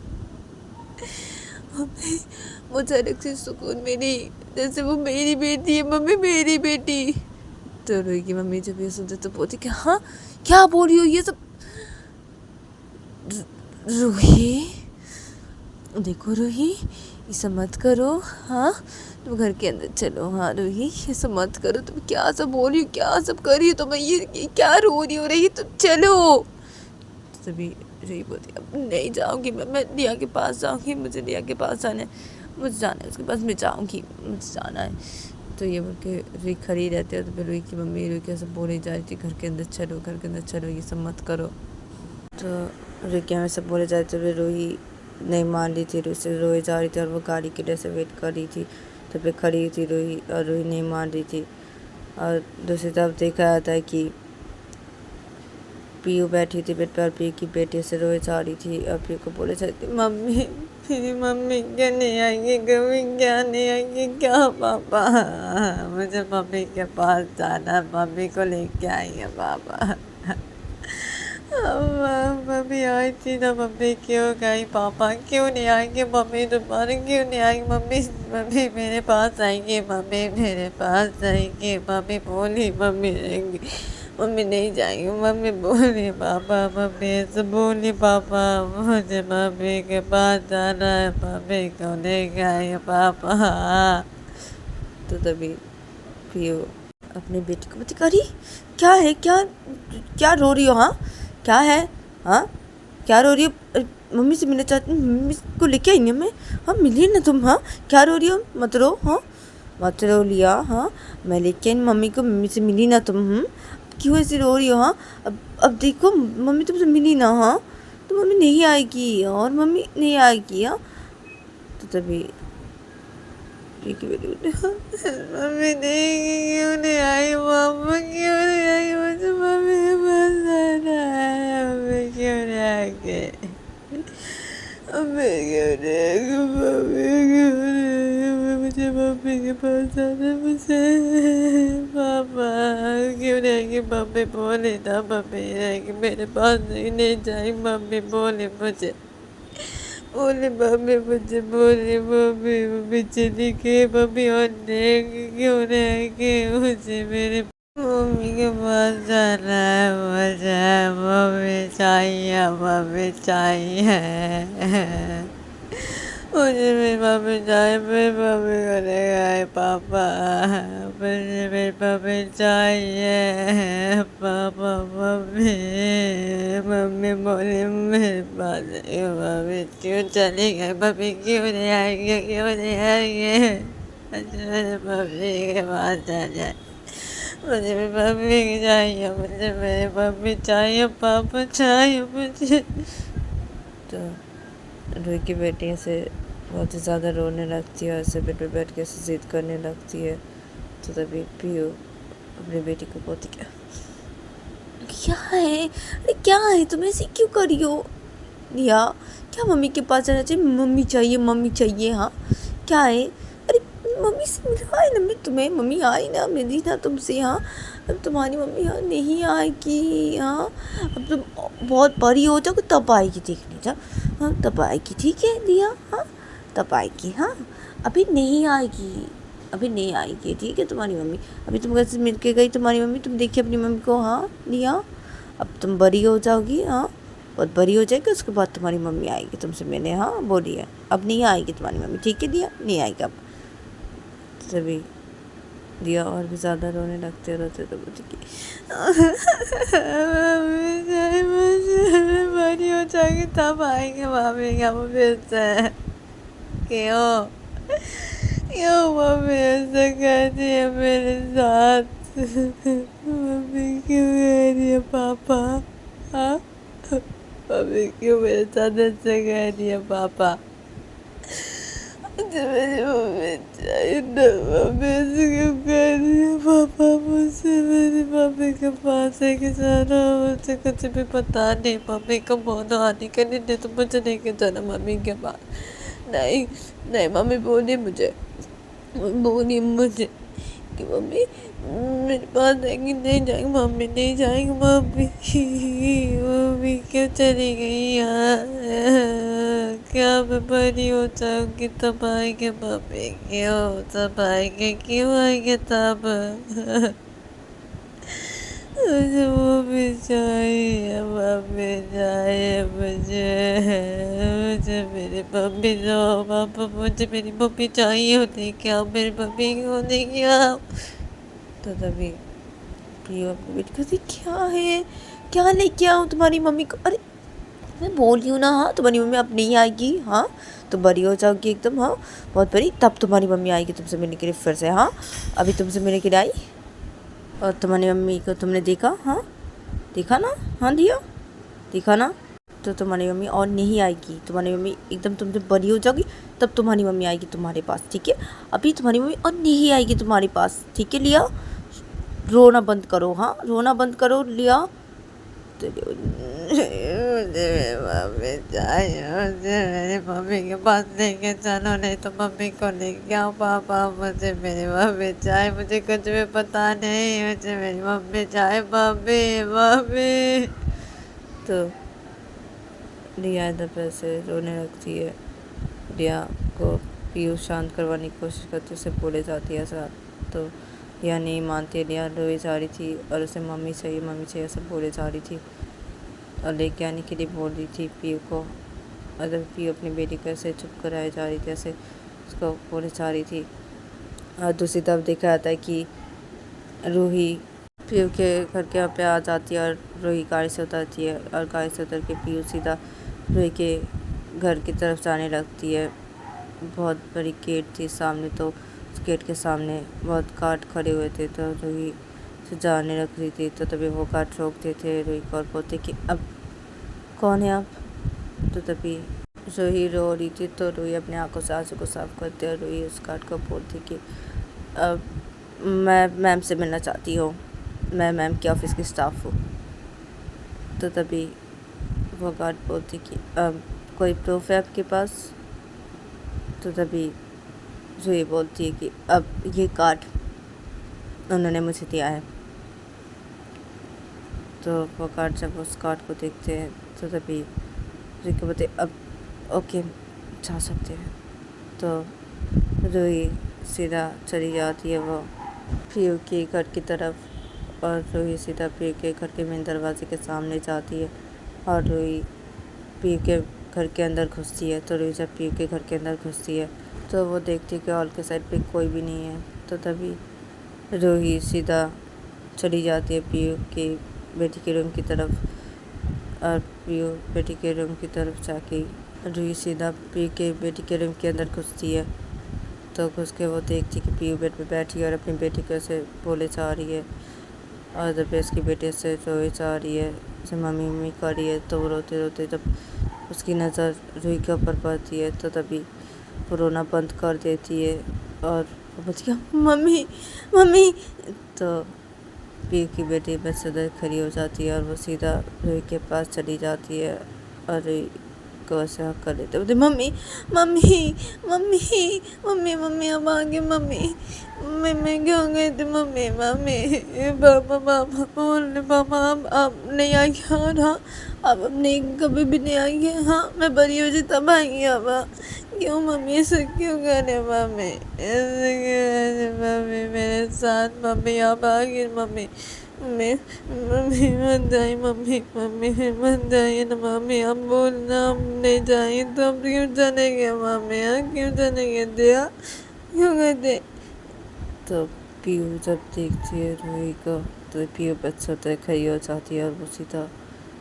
मुझे अलग से सुकून मिली, जैसे वो मेरी बेटी है मम्मी, मेरी बेटी। तो रूही की मम्मी जब ये सुनते तो बोलती कि हाँ क्या बोल रही हो ये सब? रूही देखो रूही, ये सब मत करो। हाँ, तुम घर के अंदर चलो। हाँ रूही, ये सब मत करो, तुम क्या सब बोल रही हो, क्या सब कर रही हो, तो मैं ये क्या रो रही हो रही, तुम चलो। तभी रूही बोलती अब नहीं जाऊँगी मैं दिया के पास जाऊँगी, मुझे दिया के पास जाना है, मुझे जाना है उसके पास, मैं जाऊँगी, मुझे जाना है। तो ये बोल के रूही खड़ी रहती है। तो फिर रूही की मम्मी रूही के सब बोले जा रही थी घर के अंदर चलो, घर के अंदर चलो, ये सब मत करो। तो रूही के हमें सब बोले जा रहे थे, फिर रूही नहीं मान रही थी, रूही से रोए जा रही थी और वो गाड़ी के लिए से वेट कर रही थी। तो फिर खड़ी थी रूही और रूही नहीं मान रही थी। और दूसरी तरफ देखा जाता है कि पीयू बैठी थी बेड पर और पीयू की बेटी से रोए जा रही थी और पीयू को बोले जा रही थी मम्मी, मेरी मम्मी क्या नहीं आएगी, कभी क्या नहीं आएगी, क्या पापा, मुझे मम्मी के पास जाना, मम्मी को लेके आएंगे पापा। मम्मी आई थी ना, मम्मी क्यों गई, पापा क्यों नहीं आएंगे, मम्मी दोबारा क्यों नहीं आएंगे, मम्मी मेरे पास आएंगे, मम्मी मेरे पास आएंगे, मम्मी बोली मम्मी रहेंगी, मम्मी नहीं जाएंगी, मम्मी बोली पापा, मम्मी ऐसे बोली पापा, मुझे मम्मी के पास जाना है, मम्मी को लेके आएंगे पापा। तो तभी पीयू अपनी बेटी को बता रही क्या है, क्या क्या रो रही हो? हाँ क्या है? हाँ क्या रो रही हो? मम्मी से मिलना चाहती, मम्मी को लेके आई मैं। हाँ मिलिए ना तुम। हाँ क्या रो रही हो? मत रो। हाँ मत रो लिया। हाँ मैं लेके आई मम्मी को, मम्मी से मिली ना तुम। क्यों ऐसे रो रही हो? हाँ अब देखो मम्मी तुमसे मिली ना। हाँ तो मम्मी नहीं आएगी और मम्मी नहीं आएगी। हाँ तो तभी मम्मी नहीं, क्यों नहीं आई, मम्मा क्यों नहीं आई, मुझे मम्मी के पास जाना है, मम्मी क्यों नहीं आएंगे, मम्मी क्यों नहीं आएगी, मम्मी क्यों नहीं आएगी, मुझे मम्मी के पास जाना है, मुझे पापा क्यों नहीं आएगी, मम्मी बोले ना मम्मी आएगी मेरे पास, नहीं जाएगी, मम्मी बोले मुझे, बोले मम्मी मुझे, बोले मम्मी, मम्मी चली गई, मम्मी और क्यों रहेंगे, मुझे मेरे मम्मी के पास जाना है, मुझे मम्मी चाहिए, मम्मी चाहिए, मुझे मेरी मम्मी चाहिए, मेरी मम्मी को ले गए पापा, मुझे मेरी मम्मी चाहिए पापा, मम्मी, मम्मी बोली मेरे पास नहीं, मम्मी क्यों चली गई, मम्मी क्यों नहीं आएंगे, क्यों नहीं आएंगे, मुझे मेरे मम्मी के पास जाना है, मुझे मेरी मम्मी चाहिए, मुझे मेरी मम्मी चाहिए, पापा चाहिए मुझे। तो रूही की बेटी से बहुत ही ज़्यादा रोने लगती है और ऐसे बेड पे बैठ के ऐसे जिद करने लगती है। तो तभी पीयू अपनी बेटी को बोलती क्या है, अरे क्या है, तुम ऐसे क्यों कर रही हो? दिया क्या मम्मी के पास जाना चाहिए, मम्मी चाहिए, मम्मी चाहिए। हाँ क्या है, अरे मम्मी से मिलवाए ना मैं तुम्हें, मम्मी आई ना, मिली ना तुमसे। हाँ अब तुम्हारी मम्मी यहाँ नहीं आएगी। हाँ अब तुम बहुत बड़ी हो जाओगे तब आएगी, देखने जा। हाँ तब आएगी, ठीक है दिया। हाँ तब आएगी। हाँ अभी नहीं आएगी, अभी नहीं आएगी, ठीक है तुम्हारी मम्मी। अभी तुम घर से मिल के गई तुम्हारी मम्मी, तुम देखिए अपनी मम्मी को। हाँ दिया अब तुम बड़ी हो जाओगी। हाँ बहुत बड़ी हो जाएगी उसके बाद तुम्हारी मम्मी आएगी तुमसे मिलने। हाँ बोली है, अब नहीं आएगी तुम्हारी मम्मी, ठीक है दिया, नहीं आएगी अब। तभी दिया और भी ज़्यादा रोने लगते रोते तो बोलती कि बड़ी हो जाएगी तब आएंगे मम्मी, क्या फिर से क्यों क्यों मम्मी ऐसा करती है मेरे साथ? मम्मी क्यों कह रही है पापा? हाँ मम्मी क्यों मेरे साथ ऐसा कह रही है पापा? मुझे मेरी मम्मी चाहिए ना, मम्मी ऐसे क्यों कह रही है पापा मुझसे? मेरी मम्मी के पास है कि जाना, मुझे कुछ भी पता नहीं। मम्मी को बोलो आने के लिए, नहीं तो मुझे लेके जाना मम्मी के पास। नहीं नहीं मम्मी बोली मुझे कि मम्मी मेरे पास आएंगी, नहीं जाएंगी मम्मी, नहीं जाएंगी मम्मी। मम्मी क्यों चली गई यार? क्या मैं बड़ी हो जाऊंगी तब आएंगे मम्मी? क्यों तब आएंगे, क्यों आएंगे तब? मुझे मम्मी चाहिए, मम्मी चाहिए मुझे मेरी मम्मी दो पापा, मुझे मेरी मम्मी चाहिए। होते क्या मेरी मम्मी क्यों नहीं क्या? तो तभी प्रियो अपनी बेटी कहती क्या है, क्या लेके आऊँ तुम्हारी मम्मी को? अरे मैं बोल रही हूँ ना, हाँ तुम्हारी मम्मी अब नहीं आएगी। हाँ तो बड़ी हो जाओगी एकदम, हाँ बहुत बड़ी, तब तुम्हारी मम्मी आएगी तुमसे मिलने के लिए फिर से। हाँ अभी तुमसे मिलने के लिए आई और तुम्हारी मम्मी को तुमने देखा? हाँ देखा ना, हाँ दिया देखा ना, तो तुम्हारी मम्मी और नहीं आएगी। तुम्हारी मम्मी एकदम तुमसे बड़ी हो जाओगी तब तुम्हारी मम्मी आएगी तुम्हारे पास, ठीक है? अभी तुम्हारी मम्मी और नहीं आएगी तुम्हारे पास, ठीक है लिया? रोना बंद करो, हाँ रोना बंद करो लिया। तो मुझे मेरी मम्मी चाहिए, मुझे मेरी मम्मी के पास लेके चलो, नहीं तो मम्मी को लेके आओ पापा, मुझे मेरी मम्मी चाहिए, मुझे कुछ भी पता नहीं, मुझे मेरी मम्मी चाहिए, मम्मी मम्मी। तो रिया इधर पर से रोने लगती है। रिया को पीयूष शांत करवाने की कोशिश करती, उसे बोले जाती है ऐसा, तो रिया नहीं मानती। रिया रोई जा रही थी और उसे मम्मी चाहिए ऐसा बोले जा रही थी और लेके आने के लिए बोल रही थी पीयू को। अगर पीयू अपनी बेटी को ऐसे चुप कराए जा रही थी, ऐसे उसको बोले जा रही थी। और दूसरी तरफ देखा जाता है कि रूही पीयू के घर के यहाँ पे आ जाती है और रूही गाड़ी से उतरती है और गाड़ी से उतर के पीयू सीधा रूही के घर की तरफ जाने लगती है। बहुत बड़ी गेट थी सामने, तो उस गेट के सामने बहुत गार्ड खड़े हुए थे, तो रूही से जाने लग रही थी। तो तभी वो गार्ड रोकते थे रूही को और बोलते कि अब कौन है आप? तो तभी रूही रो रही थी, तो रूही अपने आंखों से आंसू को साफ करते और रूही उस गार्ड को बोलती कि अब मैं मैम से मिलना चाहती हूँ, मैं मैम के ऑफिस की स्टाफ हूँ। तो तभी वो गार्ड बोलती कि अब कोई प्रूफ है आपके पास? तो तभी रूही बोलती है कि अब ये कार्ड उन्होंने मुझे दिया है। तो वो कार्ड जब उस कार्ड को देखते हैं तो तभी रूही को बोलते अब ओके जा सकते हैं। तो रूही सीधा चली जाती है वो पीयू के घर की तरफ और रूही सीधा पीयू के घर के मेन दरवाजे के सामने जाती है और रूही पीयू के घर के अंदर घुसती है। तो रूही जब पीयू के घर के अंदर घुसती है तो वो देखती है कि हॉल के साइड पे कोई भी नहीं है। तो तभी रूही सीधा चली जाती है पीयू की बेटी के रूम की तरफ और पीयू बेटी के रूम की तरफ जाके रूही सीधा पीयू के बेटी के रूम के अंदर घुसती है। तो घुस के वो देखती कि पीयू बेड पे बैठी है और अपनी बेटी को ऐसे बोले जा रही है और जब उसकी बेटी से रोए जा रही है, उसे मम्मी मम्मी कर रही है। तो वो रोते रोते जब उसकी नज़र रूही के ऊपर पड़ती है तो तभी वो रोना बंद कर देती है और वो बोलती है मम्मी मम्मी। तो पीयू की बेटी बस उधर खड़ी हो जाती है और वो सीधा रूही के पास चली जाती है और रूही को ऐसे हक कर लेते बोलते mummy mummy mummy mummy mummy अब आ गए मम्मी मैं क्यों गई थी मम्मी मम्मी पापा पापा बोल पापा अब नहीं आएंगे। हाँ हाँ अब नहीं कभी भी नहीं आएंगे। हाँ मैं बड़ी हो जाए तब आएंगे। अब क्यों मम्मी ऐसे क्यों करे मम्मी ऐसे क्यों करे मम्मी मेरे साथ मम्मी अब आ गई मम्मी मम्मी मम्मी मत जाइए, मम्मी मम्मी मत जाइए ना मम्मी, हम बोलना हम नहीं जाइए तो हम क्यों चलेंगे मम्मी, क्यों चलेंगे दिया, क्यों कहते। तो पीयू जब देखती है रूही को तो पीयू बच्चों तक खड़ी हो जाती है और वो सीधा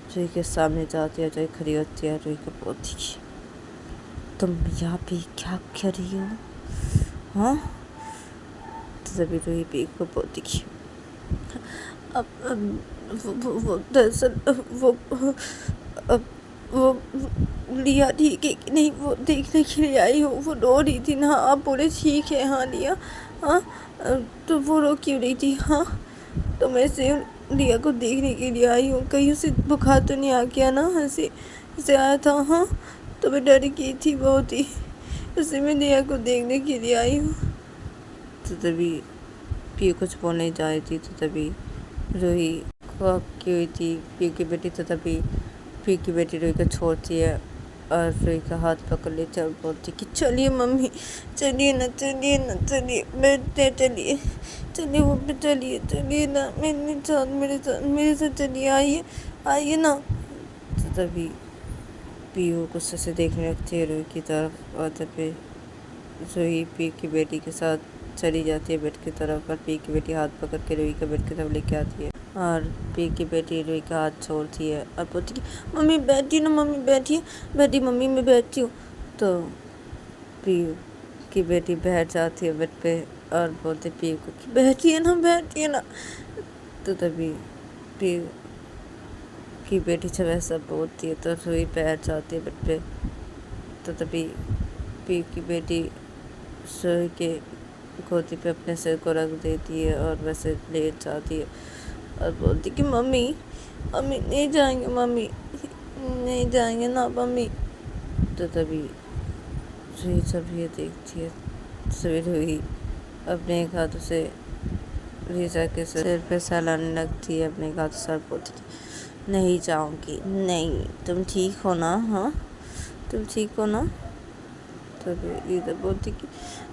रूही के सामने जाती है, जो खड़ी होती है। रूही को बोलती है, तुम यहाँ पे क्या कर रही हो? हाँ, तो तभी रूही पीयू को बोलती है, अब वो दरअसल अब वो लिया ठीक है कि नहीं वो देखने के लिए आई हो। वो रो रही थी ना, आप बोले ठीक है हाँ लिया, हाँ तो वो रो क्यों रही थी? हाँ तो मैं से लिया को देखने के लिए आई हूँ, कहीं उसे बुखार तो नहीं आ गया ना? ऐसे आया था। हाँ तो मैं डर गई थी बहुत ही, उसे मैं लिया को देखने के लिए आई हूँ। तो तभी पीयू कुछ बोलने जा रही थी, तो तभी रूही को की हुई थी पीयू की बेटी, तो तभी पीयू की बेटी रूही को छोड़ती है और रूही का हाथ पकड़ लेती है और बोलती कि चलिए मम्मी, चलिए ना चलिए बैठते, चलिए वो पे चलिए ना मेरे साथ चलिए, आइए ना। तो तभी पीयू गुस्से से देखने लगती है रूही की तरफ और तभी रूही पीयू की बेटी के साथ चली जाती है बेड की तरफ और पीयू की बेटी हाथ पकड़ के रूही के बेड की तरफ लेके आती है और पीयू की बेटी रूही का हाथ छोड़ती है और बोलती कि मम्मी बैठी ना, मम्मी बैठी मम्मी मैं बैठती हूँ। तो पीयू की बेटी बैठ जाती है बेड पे और बोलती पीयू को कि बैठिए ना। तो तभी पीयू की बेटी जब ऐसा बोलती है तो रूही बैठ जाती है बेड पे। तो तभी पीयू की बेटी रूही के गोदी पे अपने सिर को रख देती है और वैसे लेट जाती है और बोलती कि मम्मी नहीं जाएंगे मम्मी, नहीं जाएंगे ना मम्मी। तो तभी रूही जब ये देखती है तभी रूही अपने एक हाथों से रीजा के सिर पे सहलाने लगती है, अपने एक हाथों से बोलती है नहीं जाऊंगी, नहीं तुम ठीक हो ना? हाँ तुम ठीक हो ना? तभी रीजा बोलती कि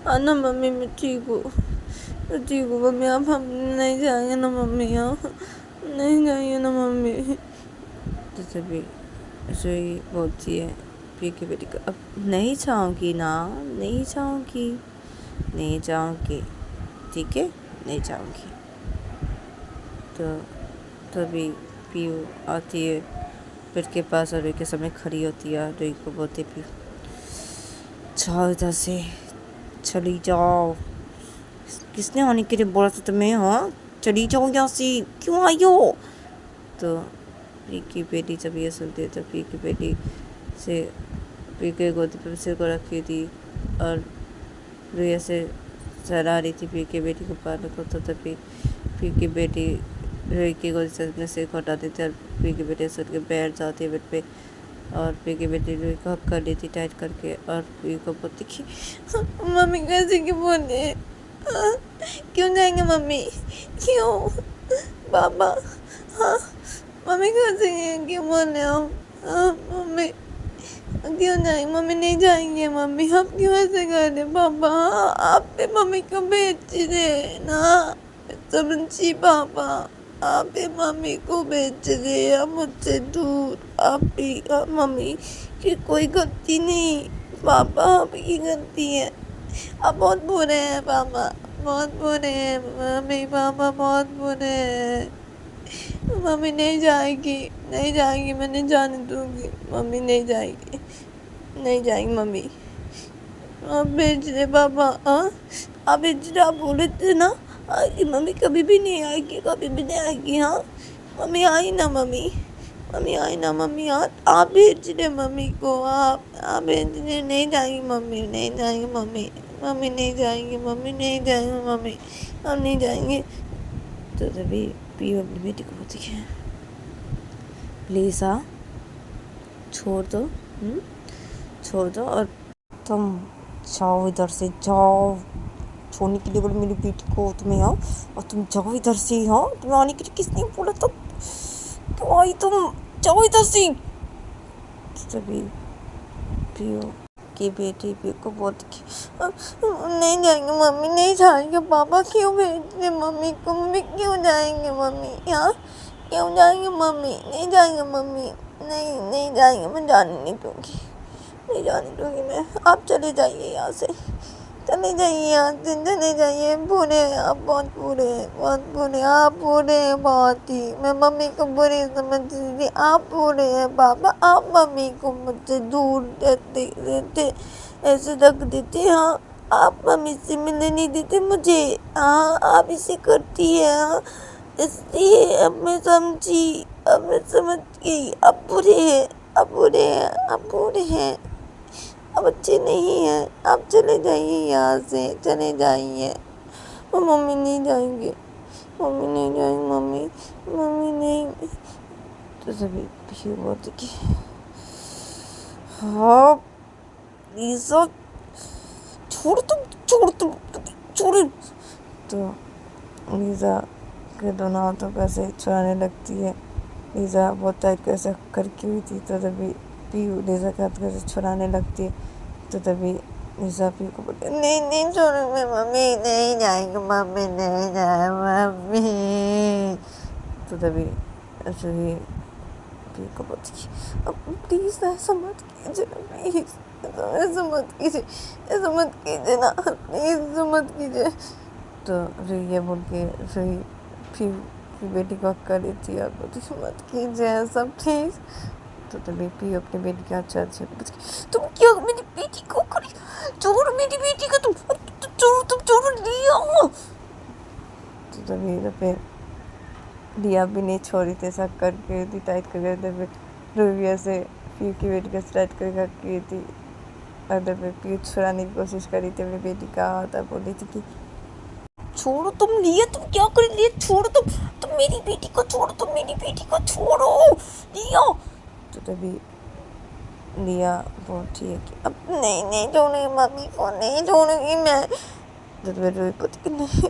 हाँ ना मम्मी मैं ठीक हूँ मम्मी, अब हम नहीं जाएंगे ना मम्मी, नहीं जाएंगे ना मम्मी। तो तभी रूही बोलती है पी की बेटी को अब नहीं जाऊंगी ना, नहीं जाऊंगी ठीक है, नहीं जाऊंगी। तो तभी पीयू आती है बेड के पास और रूही के सामने खड़ी होती है। रूही को बोलती पीयू जाओ इधर से, चली जाओ, किसने आने के लिए बोला था तुम्हें? हाँ चली जाओ यहाँ से, क्यों आई हो? तो पी की बेटी जब ये सुनती है तो पी की बेटी से पी के गोदी पर सिर को रखी थी और रूही ऐसे सहला रही थी पी की बेटी को पाने को। तो तभी पी की बेटी रूही की गोदी से अपने सिर को हटा देती है और पी की बेटी सुन के बैठ जाती है बेड पे और पी की बेटी रूही को हक कर लेती टाइट करके और पी को बोलती कि मम्मी कैसे क्यों बोले, क्यों जाएंगे मम्मी, क्यों पापा, हाँ मम्मी कैसे क्यों बोले हम, मम्मी क्यों जाएंगे मम्मी, नहीं जाएंगे मम्मी, हम क्यों ऐसे कर रहे पापा, आप भी मम्मी को भेज रहे ना, समझी पापा, आप भी मम्मी को भेज रहे हैं मुझसे दूर, आप भी मम्मी की कोई गलती नहीं पापा, आपकी गलती है, आप बहुत बुरे हैं पापा, बहुत बुरे हैं मम्मी, पापा बहुत बुरे हैं, मम्मी नहीं जाएगी मैं नहीं जाने दूंगी मम्मी, नहीं जाएगी मम्मी, आप भेज रहे पापा, आप भेज रहे, आप बोले थे ना मम्मी कभी भी नहीं आएगी, हाँ मम्मी आई ना मम्मी आई ना मम्मी, आप भेज रहे मम्मी को, आप भेज रहे, नहीं जाएंगी मम्मी, नहीं जाएंगे मम्मी, नहीं जाएंगे मम्मी, हम नहीं जाएंगे। तो तभी पीयू अपनी बेटी को बोलती है प्लीज़ छोड़ दो और तुम जाओ इधर से, जाओ, छोड़ने के लिए बोले मेरी बेटी को तुम्हें, और तुम जाओ इधर से, तुम्हें आने के लिए किसने बोला था, क्यों आई तुम, जाओ इधर से। तभी पीयू की बेटी भी को बहुत नहीं जाएंगे मम्मी, नहीं जाएंगे पापा, क्यों भेजते मम्मी को, मम्मी क्यों जाएंगे मम्मी, यहाँ क्यों जाएंगे मम्मी, नहीं जाएंगे मम्मी, नहीं नहीं जाएंगे, मैं जाने नहीं दूँगी, नहीं जाने दूँगी मैं, आप चले जाइए यहाँ से, चले जाइए यहाँ से, चले जाइए, बुरे हैं आप, बहुत बुरे हैं, बहुत बुरे, आप बुरे हैं बहुत ही, मैं मम्मी को बुरी समझती थी, आप बुरे हैं पापा, आप मम्मी को मुझसे दूर देते ऐसे रख देते, हाँ आप मम्मी से मिलने नहीं देते मुझे, हाँ आप इसे करती है, हाँ इसलिए अब मैं समझी, अब मैं समझ गई, अब बुरे हैं, अब बुरे हैं, अब बुरे हैं, अब अच्छे नहीं हैं, आप चले जाइए यहाँ से, चले जाइए, और मम्मी नहीं जाएंगे, मम्मी नहीं जाएंगे, मम्मी मम्मी नहीं, तो सभी भी बहुत कि हाँ प्लीज छोड़ छोड़, तो लीज़ा के दोनों हाथों को ऐसे छुड़ाने लगती है। लीज़ा बहुत टाइट कर ऐसे करके हुई थी, तो तभी पीयू लीज़ा के हाथ को ऐसे छुड़ाने लगती है, तो तभी लीज़ा पीयू को बोलती है नहीं नहीं छोड़ूंगी मम्मी, नहीं जाएंगे मम्मी, नहीं जाए मम्मी, तो तभी ऐसे ही पीयू को बोलती है अब प्लीज़ ऐसा मत कीजिए, प्लीज़ ऐसा मत कीजिए, ऐसा मत कीजिए ना, प्लीज़ ऐसा मत कीजिए, तो रुई ये बोल के रुई फिर बेटी को कर देती है, आपको मत कीजिए ऐसा प्लीज़, तो तभी पीयू अपनी बेटी के हाथ से तुम क्या मेरी बेटी को करी, छोड़ मेरी बेटी को, तुम छोड़ लिया, तो तभी फिर लिया भी नहीं छोड़ी थी, ऐसा करके थी टाइट कर गए थे, फिर रुई ऐसे पीयू की बेटी को टाइट कर की थी, और फिर पीयू छुड़ाने की कोशिश करी थी अपनी बेटी का हाथ, बोली थी कि छोड़ो तुम, लिया तुम क्या कर लिए, छोड़ो तुम मेरी बेटी को छोड़ो, तुम मेरी बेटी को छोड़ो लिया, तो तभी लिया बोलती है कि अब नहीं नहीं छोड़ूंगी मम्मी को, नहीं छोड़ूंगी मैं, तो तभी रोई बोलती कि नहीं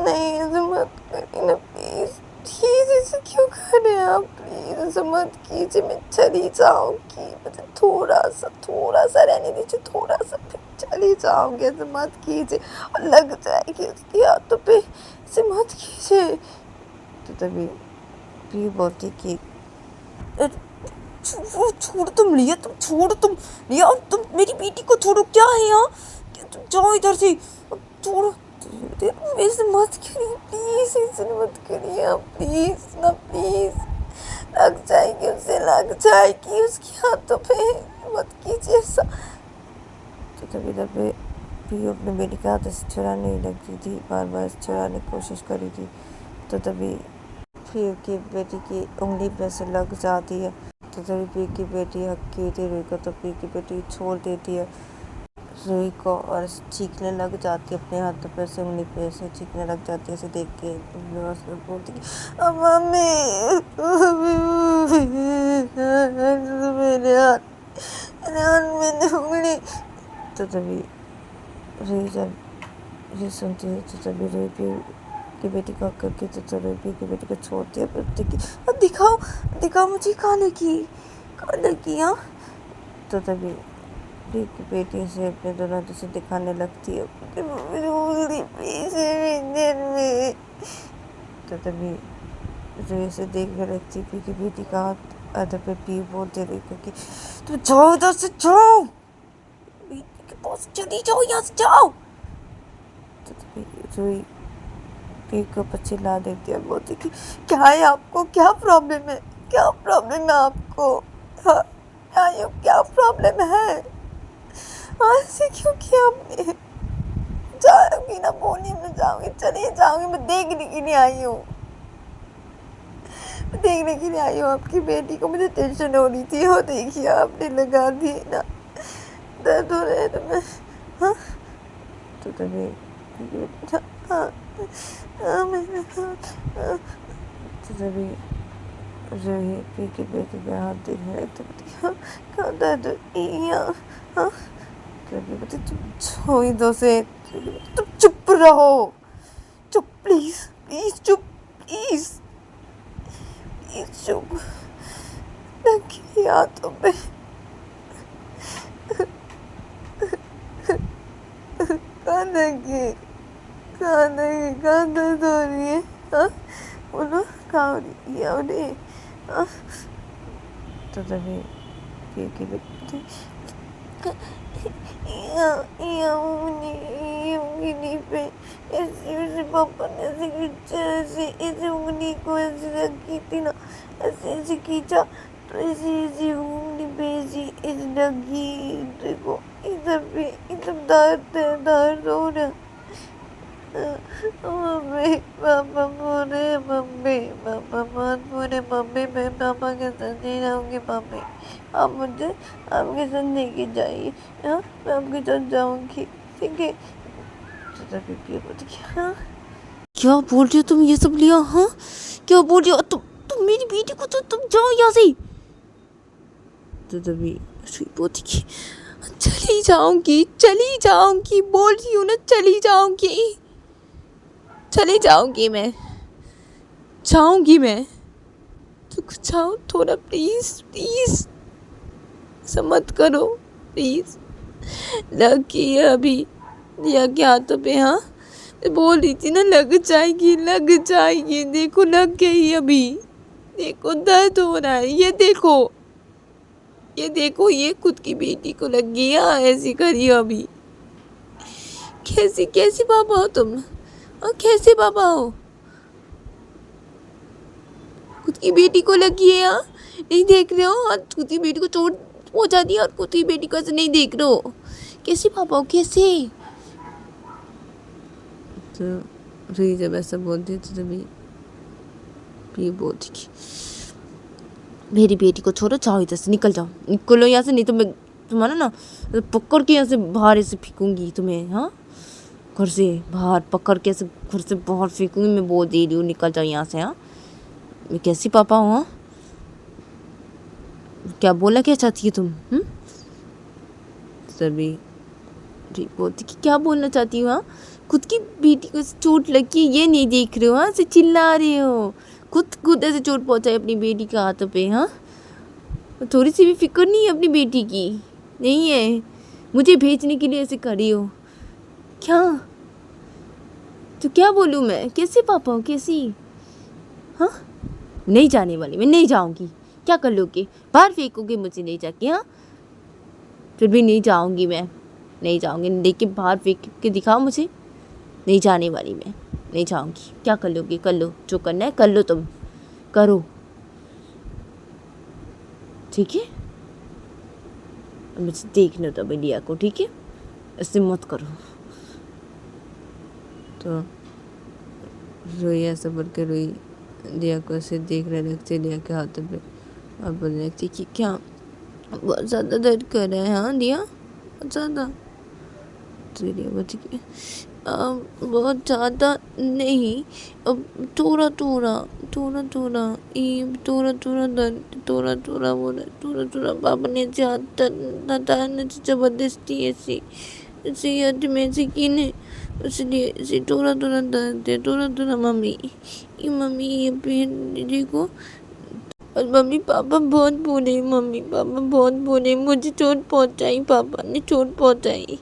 नहीं ऐसे मत करिए ना प्लीज़, प्लीज़ ऐसे क्यों कर रहे हैं आप, प्लीज़ ऐसे मत कीजिए, मैं चली जाऊँगी, मुझे थोड़ा सा रहने दीजिए, थोड़ा सा फिर चली जाऊँगी, ऐसे मत कीजिए, और लग जाएगी उसकी हाथों पे, ऐसे मत कीजिए, तो तभी पीयू बोलती कि छोड़ तुम लिया, तुम लिया, और तुम मेरी बेटी को छोड़ो, क्या है यहाँ, तुम जाओ इधर से, छोड़ो, ऐसे मत करिए प्लीज़, ऐसे मत करिए आप प्लीज़ ना, प्लीज़ लग जाएगी उसे, लग जाएगी उसके हाथों पे, मत कीजिए ऐसा, तो तभी तभी पीयू अपने बेटी का हाथ से छुड़ाने लगी थी, बार बार छुड़ाने की कोशिश करी थी, तो तभी पीयू की बेटी की उंगली पे से लग जाती है, तो तभी पीयू की बेटी हक्की थी रुई को, तो पीयू की बेटी छोड़ देती है रुई को और चीखने लग जाती है, अपने हाथों पे से उंगली पे से चीखने लग जाती है, ऐसे देख के बोलती कि मम्मी मेरे हाथ में उंगली, तो तभी रुई जब ये सुनती है, तो तभी रुई पीयू की बेटी को करके, तो रुई पीयू की बेटी को छोड़ती है, बोलती कि अब दिखाओ मुझे कहाँ लगी, हाँ, तो तभी पीयू की बेटी से अपने दोनों हाथों से दिखाने लगती है, तो तभी रुई से देखने लगती है पीयू की बेटी का हाथ, आधा पे पीयू बोलते रुई को कि तुम जाओ इधर से, जाओ बेटी के पास चली जाओ, यहाँ से जाओ, तो तभी रुई पीयू को पीछे ला देती है, बोलती कि क्या है आपको, क्या प्रॉब्लम है आपको, हाँ क्या प्रॉब्लम है, ऐसे क्यों किया आपने, जाओगी ना, बोली मैं जाऊँगी, चली जाऊँगी, मैं देखने के लिए आई हूँ आपकी बेटी को, मुझे टेंशन हो रही थी, हो देखिए आपने लगा दी ना, दर्द हो रहा है तुम्हें, हाँ, तो तभी तो तभी रुई पीयू की बेटी के हाथ देखने लगती है, कहाँ दर्द यहाँ, हाँ, तो तुम छो इधर से, तुम चुप रहो, चुप प्लीज चुप, प्लीज चुप, हाथों पे कहाँ दर्द हो रही है? हाँ बोलो, कहाँ हो रही है? तो तभी उंगली पे ऐसे पापा ने ऐसे खींचा, ऐसे उंगली को ऐसे रखी थी ना, ऐसे खींचा तो ऐसे उंगली पे ऐसे लगी। देखो इधर पे इधर दर्द हो रहा। मम्मी पापा बोले, पापा बहुत बोले। मम्मी मैं पापा के साथ नहीं रहूँगी। मम्मी आप मुझे आपके साथ लेके जाइए। हाँ मैं आपके साथ जाऊँगी, ठीक है? हाँ क्या बोल रही हो तुम ये सब लिया? हाँ क्या बोल रही हो तुम मेरी बेटी को? तो तुम जाओ यहाँ से। तो तभी सुई पोती की चली जाऊंगी बोल रही हूँ ना, चली जाऊंगी मैं तो कुछ जाओ थोड़ा, प्लीज मत करो प्लीज। लग गई है अभी दिया के हाथों पे। हाँ मैं बोल रही थी ना लग जाएगी। देखो लग गई अभी। देखो दर्द हो रहा है। ये देखो ये खुद की बेटी को लग गई। ऐसी करी हो अभी। कैसी पापा हो तुम? और कैसे पापा हो? खुद की बेटी को लगी है। नहीं देख रहे हो? खुद की बेटी को चोट पहुंचा दी और खुद की बेटी को ऐसे नहीं देख रहे हो। कैसे पापा हो? कैसे? तो रुई जब ऐसा बोलती तो तभी ये बोलती कि मेरी बेटी को छोड़ो, जाओ इधर से, निकलो यहाँ से, नहीं तो मैं तुम्हारा ना पकड़ के यहाँ से बाहर ऐसे फेंकूंगी तुम्हें। हाँ घर से बाहर पकड़ के ऐसे घर से बाहर फेंकूंगी। मैं बोल दे रही हूँ निकल जाओ यहाँ से। हाँ मैं कैसी पापा हूँ? हाँ क्या बोला, क्या चाहती है तुम? तभी बोलती कि क्या बोलना चाहती हो? हाँ खुद की बेटी को चोट लगी, ये नहीं देख रहे हो? हाँ से चिल्ला रहे हो। खुद ऐसे चोट पहुंचाई अपनी बेटी के हाथों पे। हाँ थोड़ी सी भी फिक्र नहीं है अपनी बेटी की? नहीं है? मुझे भेजने के लिए ऐसे खड़ी हो क्या? तो क्या बोलूँ मैं? कैसे पापा हो? कैसी? हाँ नहीं जाने वाली मैं, नहीं जाऊंगी। क्या कर लोगे? बाहर फेंकोगे मुझे ले जाके? हाँ फिर भी नहीं जाऊंगी मैं, नहीं जाऊंगी। लेकिन बाहर फेंक के दिखाओ मुझे। नहीं जाने वाली मैं, नहीं जाऊंगी। क्या कर लोगे? कर लो जो करना है, कर लो, तुम करो, ठीक है? मुझे देखने दो लिया को, ठीक है? ऐसे मत करो। तो रोई ऐसा बोल के रोई लिया को ऐसे देख रहे रखते लिया के हाथों पे और बोलने लगती कि क्या बहुत ज़्यादा दर्द कर रहा है? हाँ लिया बहुत ज़्यादा? तो लिया बोलती कि बहुत ज़्यादा नहीं, अब थोड़ा दर्द, थोड़ा पापा ने हटाने से ज़बरदस्ती ऐसे याद में से की ने, इसलिए ऐसे थोड़ा दर्द है, थोड़ा मम्मी ये पेन देखो। और मम्मी पापा बहुत बोले, मुझे चोट पहुंचाई, पापा ने चोट पहुंचाई।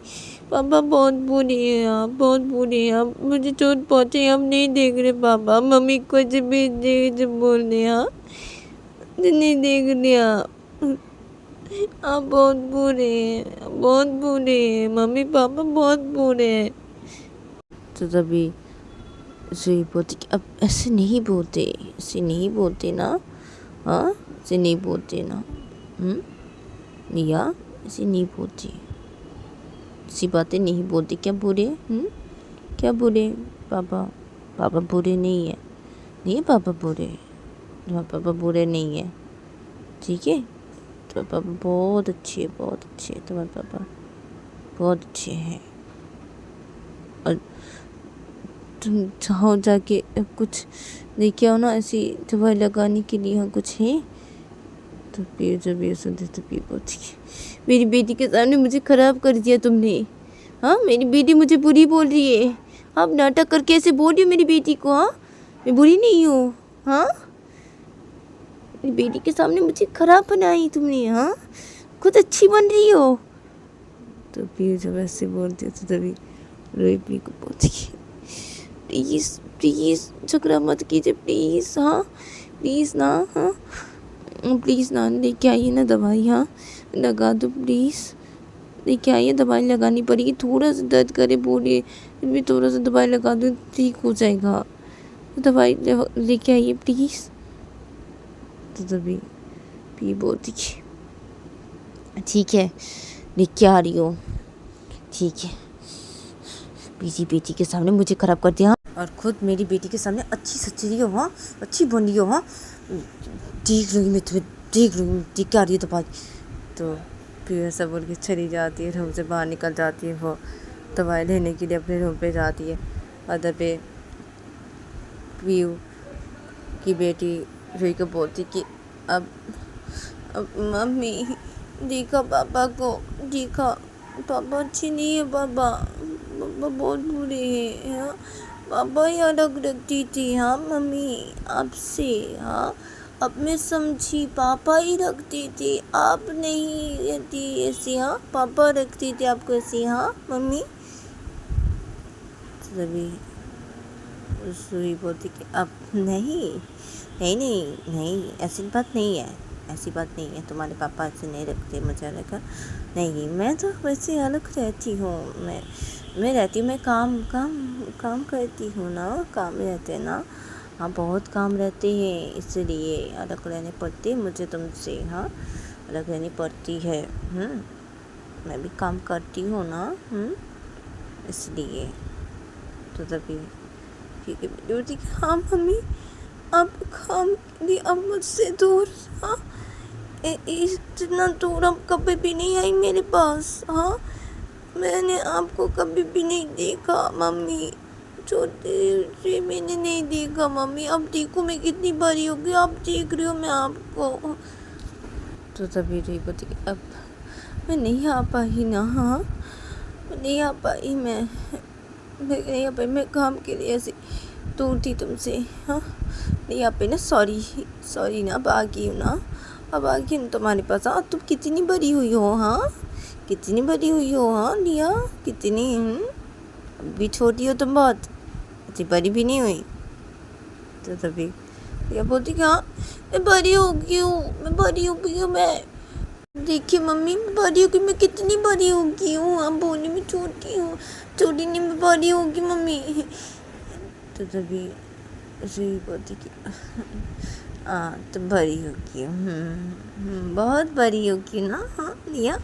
पापा बहुत बुरे हैं आप, मुझे चोट पहुंचाई, आप नहीं देख रहे पापा। मम्मी को जब भेज दे जब बोल रहे आप नहीं देख रहे आप बहुत बुरे हैं मम्मी पापा बहुत बुरे हैं। तो तभी सुई बोलती कि अब ऐसे नहीं बोलते ना। हाँ ऐसे नहीं बोलते ना। निया ऐसे नहीं बोलती, ऐसी बातें नहीं बोलती। क्या बुरे? क्या बुरे? पापा बुरे नहीं है पापा बुरे। पापा बुरे नहीं है, ठीक है? तो पापा बहुत अच्छे हैं तुम्हारे पापा, बहुत अच्छे हैं। और तुम चाहो जाके कुछ लेके आओ ना, ऐसी दवाई लगाने के लिए। हाँ कुछ है? तो फिर जब ये सुनते तो फिर बोलती मेरी बेटी के सामने मुझे ख़राब कर दिया तुमने। हाँ मेरी बेटी मुझे बुरी बोल रही है। आप नाटक करके ऐसे बोल रही हो मेरी बेटी को? हाँ मैं बुरी नहीं हूँ? हाँ मेरी बेटी के सामने मुझे ख़राब बनाई तुमने। हाँ खुद अच्छी बन रही हो। तो फिर जब ऐसे बोलती हो तो तभी रोई को बोलती प्लीज़ प्लीज़ झगड़ा मत कीजिए प्लीज़, हाँ प्लीज़ ना, हाँ प्लीज़ ना लेके आइए ना दवाई, हाँ लगा दो प्लीज़, लेके आइए दवाई लगानी पड़ेगी, थोड़ा सा दर्द करे बोलिए, फिर भी थोड़ा सा दवाई लगा दो ठीक हो जाएगा, दवाई लेके आइए प्लीज़। तो तभी पी बोलती ठीक है लेके आ रही हो, ठीक है। बेटी के सामने मुझे खराब कर दिया और खुद मेरी बेटी के सामने अच्छी सच्ची हो, हाँ अच्छी बन रही हो, हाँ देख लूँगी मैं तुम्हें, देख लूँगी देख के आ रही है दवाई। तो फिर ऐसा बोल के चली जाती है, रूम से बाहर निकल जाती है, वो दवाई लेने के लिए अपने रूम पे जाती है। अदर पे पीयू की बेटी रूही को बोलती कि अब मम्मी देखा पापा को, देखा पापा अच्छी नहीं है, पापा बहुत बुरे हैं, हाँ पापा ही अलग रखती थी, हाँ मम्मी आपसे, हाँ अब मैं समझी, पापा ही रखती थी, आप नहीं रहती ऐसी, हाँ पापा रखती थी आपको ऐसी, हाँ मम्मी। तभी सुई बोलती कि अब नहीं नहीं नहीं नहीं ऐसी बात नहीं है, ऐसी बात नहीं है, तुम्हारे पापा ऐसे नहीं रखते मुझे लगा, नहीं मैं तो वैसे अलग रहती हूँ, मैं रहती हूँ, मैं काम करती हूँ ना, काम रहते हैं ना, हाँ बहुत काम रहते हैं इसलिए अलग रहने पड़ती है मुझे तुमसे, हाँ अलग रहनी पड़ती है, मैं भी काम करती हूँ ना, इसलिए। तो तभी ठीक है बेटी, हाँ मम्मी अब काम के लिए अब मुझसे दूर, हाँ इतना दूर अब कभी भी नहीं आई मेरे पास, हाँ मैंने आपको कभी भी नहीं देखा मम्मी, छोटे से मैंने नहीं देखा मम्मी, अब देखो मैं कितनी बड़ी हो गई, आप देख रही हो मैं आपको। तो तभी रही बोलती अब मैं नहीं आ पाई ना, हाँ नहीं आ पाई, मैं नहीं आ पाई, मैं काम के लिए ऐसे दूर थी तुमसे, हाँ नहीं आ पाई ना, सॉरी ना, अब आ गई हूँ ना, अब आ गई हूँ तुम्हारे पास, हाँ तुम कितनी बड़ी हुई हो, हाँ कितनी बड़ी हुई हो, हाँ लिया कितनी, अभी छोटी हो तुम, बहुत इतनी बड़ी भी नहीं हुई। तो तभी लिया बोलती कि हाँ मैं बड़ी हो गई हूँ, मैं बड़ी हो गई हूँ, मैं देखिए मम्मी मैं बड़ी हो गई, मैं कितनी बड़ी हो गई हूँ, अब बोली मैं छोटी हूँ, छोटी नहीं मैं बड़ी होगी मम्मी। तो तभी रूही बोलती कि हाँ तुम बड़ी होगी, बहुत बड़ी होगी ना, हाँ लिया।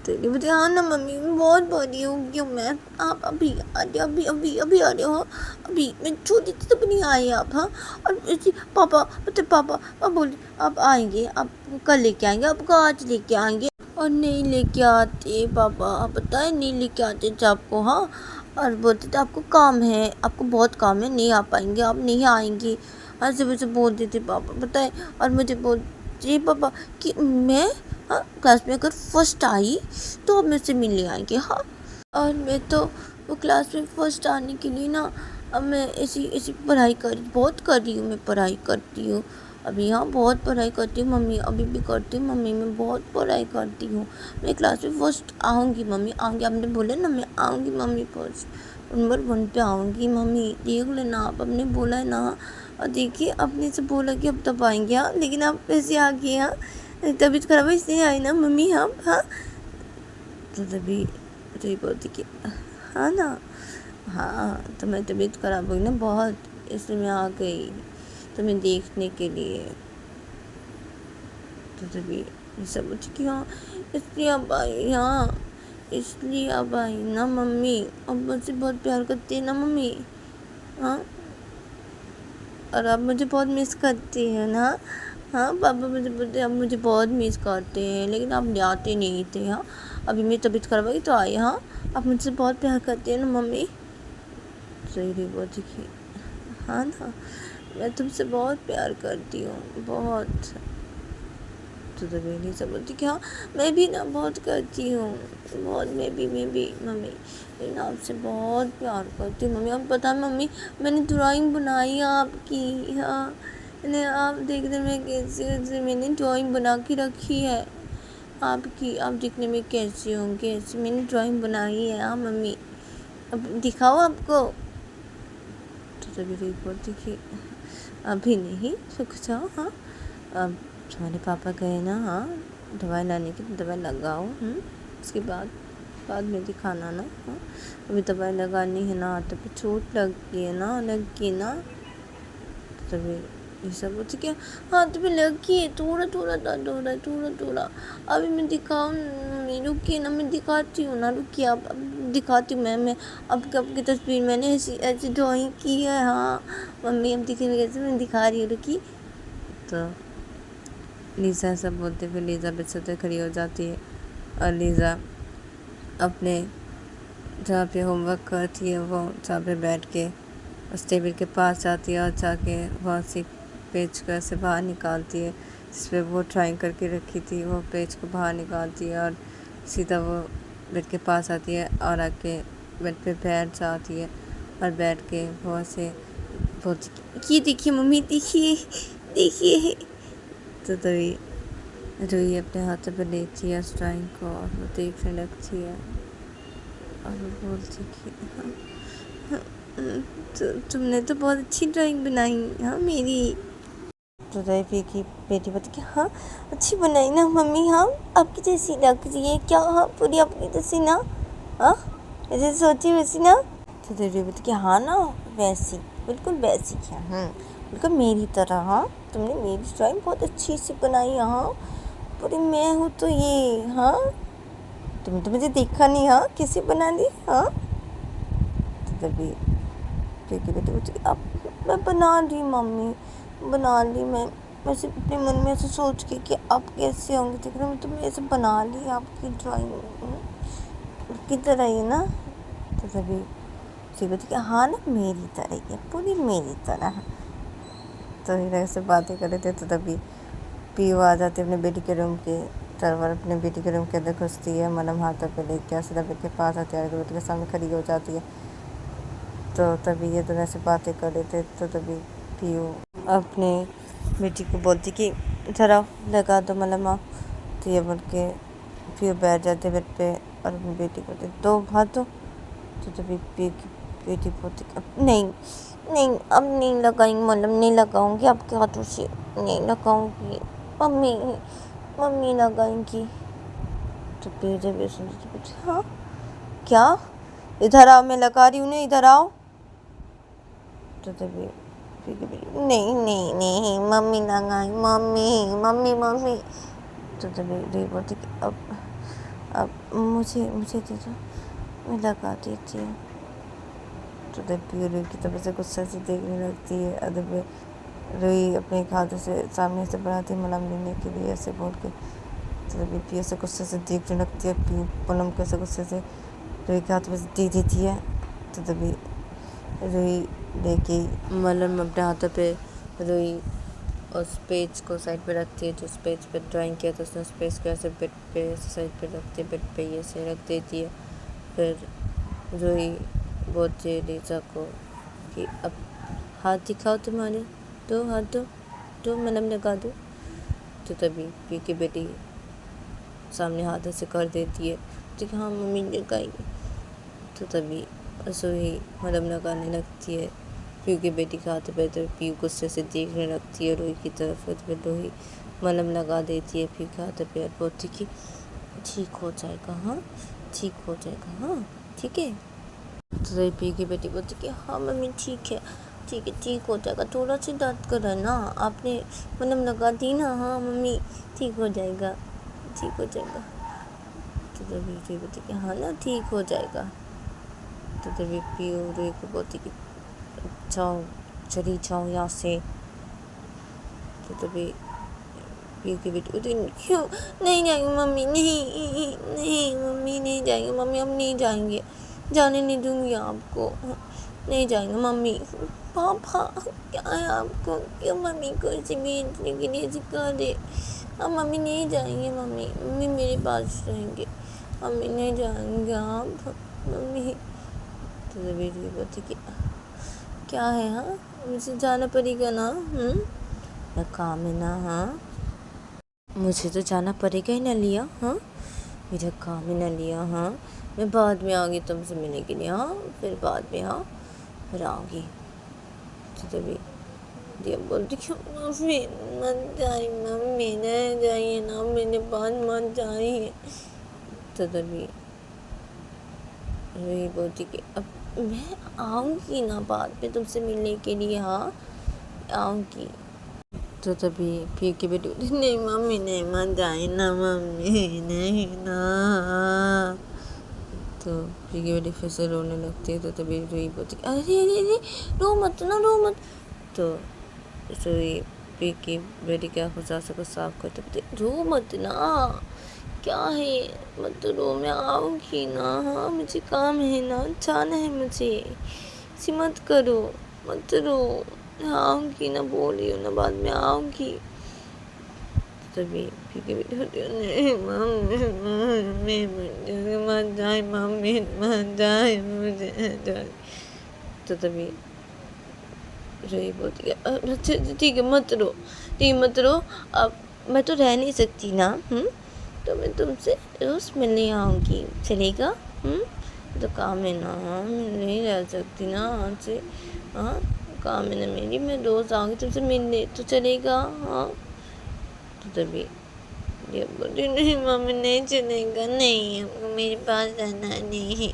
तो ये बोलती हाँ ना मम्मी मैं बहुत बड़ी होगी हूँ मैं, आप अभी आ रहे, अभी आ रहे हो, अभी मैं छोटी थी तब नहीं आए आप, हाँ और ऐसे पापा मतलब पापा बोले आप आएंगे, आप कल लेके आएंगे, आपको आज लेके आएंगे, और नहीं लेके आते पापा, पता है नहीं लेके आते थे आपको, हाँ और बोलते थे आपको काम है, आपको बहुत काम है, नहीं आ पाएंगे, आप नहीं आएंगे, ऐसे वैसे बोलते थे पापा, पता है। और मुझे बोलते पापा कि मैं हाँ क्लास में अगर फर्स्ट आई तो अब मुझसे मिलने आएंगे, हाँ और मैं तो वो क्लास में फर्स्ट आने के लिए ना अब मैं ऐसी पढ़ाई बहुत कर रही हूँ, मैं पढ़ाई करती हूँ अभी, हाँ बहुत पढ़ाई करती हूँ मम्मी, अभी भी करती हूँ मम्मी, मैं बहुत पढ़ाई करती हूँ, मैं क्लास में फर्स्ट आऊँगी मम्मी, आऊँगी, आपने बोला ना मैं आऊँगी मम्मी, फर्स्ट नंबर 1 पे आऊँगी मम्मी, देख लेना आप, आपने बोला है ना, और देखिए आपने से बोला कि अब तब आएंगे, हाँ लेकिन आप ऐसे आ गए, हाँ तबीयत खराब है इसलिए आई ना मम्मी, हाँ हाँ। तो तभी तो बोलती कि हाँ ना, हाँ तो मैं तबीयत खराब हुई ना बहुत, इसलिए मैं आ गई तुम्हें देखने के लिए। तो तभी सब बोलती कि हाँ इसलिए अब आई, हाँ इसलिए अब आई ना मम्मी, अब मुझसे बहुत प्यार करती है ना मम्मी, हाँ और अब मुझे बहुत मिस करती है ना, हाँ पापा मुझे बोलते अब मुझे बहुत मिस करते हैं, लेकिन आप आते नहीं थे, हाँ अभी मेरी तबीयत खराब हुई तो आई, हाँ आप मुझसे बहुत प्यार करते हैं ना मम्मी। सही बोलती कि हाँ ना मैं तुमसे बहुत प्यार करती हूँ बहुत। तो तभी नहीं सब बोलती कि हाँ मैं भी ना बहुत करती हूँ बहुत, मैं भी मम्मी लेकिन आपसे बहुत प्यार करती हूँ मम्मी। अब पता है मम्मी मैंने ड्राइंग बनाई है आपकी, हाँ मैंने आप देख रहे मैं कैसे मैंने ड्राइंग बना के रखी है आपकी, आप देखने में कैसी होंगी, ऐसी मैंने ड्राइंग बनाई है, हाँ मम्मी अब दिखाओ आपको। तो तभी रूही बोलती कि अभी नहीं, रुक जाओ। हाँ, अब तुम्हारे पापा गए ना, हाँ दवाई लाने की, तो दवाई लगाओ। उसके बाद में दिखाना ना। हाँ, अभी दवाई लगानी है ना, तो फिर चोट लगी है ना, लगी ना। तो तभी ये सब बोलती क्या, हाँ तो फिर लगी है, थोड़ा थोड़ा दर्द हो रहा है, थोड़ा थोड़ा। अभी मैं दिखाऊँ मम्मी, रुकिए ना, मैं दिखाती हूँ ना, रुकिए अब दिखाती हूँ मैं आपकी तस्वीर मैंने ऐसी ऐसी ड्राइंग की है। हाँ मम्मी अब दिखेगी कैसे, मैं दिखा रही हूँ, रुकी। तो लीज़ा ऐसा बोलते फिर लीज़ा बिस्तर से खड़ी हो जाती है और लीज़ा अपने जहाँ पे होमवर्क करती है वो जहाँ पे बैठ के उस टेबल के पास जाती है और जाके वहाँ से पेज को ऐसे बाहर निकालती है जिस पे वो ड्राइंग करके रखी थी। वो पेज को बाहर निकालती है और सीधा वो बेड के पास आती है और आके बेड पे बैठ जाती है और बैठ के वो ऐसे बोलती, ये देखिए मम्मी, देखिए देखिए। तो तभी रूही अपने हाथों पर लेती है उस ड्राइंग को और वो देखने लगती है और वो बोलती कि हाँ, तुमने तो बहुत अच्छी ड्राइंग बनाई। हाँ मेरी। तो तभी की बेटी बोलती कि हाँ अच्छी बनाई ना मम्मी, हाँ आपकी जैसी लग रही है क्या, हाँ पूरी अपनी जैसी ना, हाँ जैसे सोची वैसी ना। तो तभी बोलती कि हाँ ना वैसी, बिल्कुल वैसी क्या, बिल्कुल मेरी तरह। हाँ तुमने मेरी ड्राइंग बहुत अच्छी सी बनाई। हाँ पूरी मैं हूँ तो ये, हाँ तुमने तो मुझे देखा नहीं, हाँ कैसे बना दी। हाँ तो तभी बेटी बोलती अब मैं बना ली मम्मी, बना ली। मैं वैसे अपने मन में ऐसे सोच के कि आप कैसे होंगे, देख रहे हो तो मैं ऐसे बना ली आपकी ड्राइंग की तरह ही ना। तो तभी उसी बोलती कि हाँ ना मेरी तरह ही है, पूरी मेरी तरह। तो हीरा से बातें कर रहे थे तो तभी पीयू आ जाती है अपने बेटी के रूम के तरफ, अपने बेटी के रूम के अंदर घुसती है, मलम हाथों पे लेके सीधा बेटी के पास आती है, बेटी के सामने खड़ी हो जाती है। तो तभी ये दोनों ऐसे बातें कर रहे थे तो तभी पीयू अपने बेटी को बोलती कि ज़रा लगा दो मलम। तो ये बोल के पीयू बैठ जाते बेड पे और अपनी बेटी को दो हाथों। तो तभी पीयू की बेटी बोलती अब नहीं नहीं, अब नहीं लगाएंगे मलम, नहीं लगाऊंगी आपके हाथों से, नहीं लगाऊंगी मम्मी, मम्मी लगाएंगी। तो फिर जब ये सुनती पूछी हाँ क्या, इधर आओ मैं लगा रही हूँ ना, इधर आओ। तो तभी नहीं नहीं नहीं मम्मी लगाई, मम्मी मम्मी मम्मी। तो तभी री बोलती कि अब मुझे दे दो, मैं लगा देती हूँ। तो तभी रूही की तरफ से गुस्से से देखने लगती है। अदब रूही अपने हाथों से सामने से बढ़ाती मलम लेने के लिए ऐसे बोल के। तो तभी पीयू से गुस्से से देखने लगती है। पीयू मलम को ऐसे गुस्से से रूही के हाथ में दे देती है। तो तभी रूही लेके मलम अपने हाथों पे रूही उस पेज को साइड पे रखती है, जिस पेज पे ड्राइंग किया था उसने उस पेज को ऐसे बेड पे साइड पे रखती है, बेड पे ये ऐसे रख देती है। फिर रूही बोलती है लीज़ा को कि अब हाथ दिखाओ तुम्हारे, दो हाथ दो मलम लगा दो। तो तभी पी की बेटी सामने हाथ से कर देती है तो हाँ मम्मी लगाएगी। तो तभी रूही मलम लगाने लगती है पीयू की बेटी के हाथ पे। तो पीयू गुस्से से देखने लगती है रूही की तरफ। तो फिर रूही मलम लगा देती है पीयू के हाथ पे और बोलती कि ठीक हो जाएगा, हाँ ठीक हो जाएगा, हाँ ठीक है। तो तभी पीयू की बेटी बोलती कि हाँ मम्मी ठीक है ठीक हो जाएगा, थोड़ा सी दर्द कर रहा है ना, आपने मलम लगा दी ना, हाँ मम्मी ठीक हो जाएगा, ठीक हो जाएगा। तो तभी रूही बोलती कि हाँ ना ठीक हो जाएगा। तो तभी पीयू रूही को बोलती कि जाओ चली जाओ यहाँ से। तो तभी पीयू की बेटी बोलती क्यों नहीं जाएंगे मम्मी, नहीं नहीं मम्मी नहीं जाएंगे, मम्मी हम नहीं जाएंगे, जाने नहीं दूँगी आपको, नहीं जाएंगे मम्मी। पापा क्या है आपको, क्यों मम्मी को ऐसे भेजने के लिए सिखा दे। अब मम्मी नहीं जाएंगे, मम्मी मेरे पास रहेंगे, मम्मी नहीं जाएंगे आप मम्मी। तो तभी बोलती कि क्या है, हाँ मुझे जाना पड़ेगा ना, मैं काम है ना, हाँ मुझे तो जाना पड़ेगा ही ना लिया, हाँ मेरा काम ही ना लिया, हाँ मैं बाद में आऊँगी तुमसे मिलने के लिए, हाँ फिर बाद में, हाँ फिर आऊँगी। तो तभी दिया बोलती क्यों मम्मी मत जाइए, मम्मी रह जाइए ना मेरे पास, मत जाइए। तो तभी वही बोलती कि अब मैं आऊँगी ना बाद में तुमसे मिलने के लिए, हाँ आऊँगी। तो तभी फिर की बेटी बोलती नहीं मम्मी नहीं, मत जाइए ना मम्मी, नहीं ना। तो फिर की बेटी फिर से रोने लगती है। तो तभी रोई बोलती अरे अरे अरे रो मत ना, रो मत। तो रोई फिर की बेटी की आँखों से आंसू को साफ करते बोलती रो मत ना, क्या है मत रो, मैं आऊँगी ना, हाँ मुझे काम है ना, जाना है मुझे, ऐसी मत करो, मत रो, मैं आऊँगी ना, बोल रही हूँ ना बाद में आऊँगी। तभी फिर की बेटी होती है नहीं मम्मी मुझे मत जाए, मम्मी मत जाए, मुझे जाए। तो तभी रोई बोलती है अच्छा ठीक है मत रो, ठीक मत रो, अब मैं तो रह नहीं सकती ना, तो मैं तुमसे रोज़ मिलने आऊँगी, चलेगा? तो काम है ना, मैं नहीं रह सकती ना आज से, हाँ काम है ना मेरी, मैं रोज़ आऊँगी तुमसे मिलने, तो चलेगा? हाँ। तो तभी ये बोली नहीं मम्मी नहीं चलेगा, नहीं हमको मेरे पास रहना नहीं।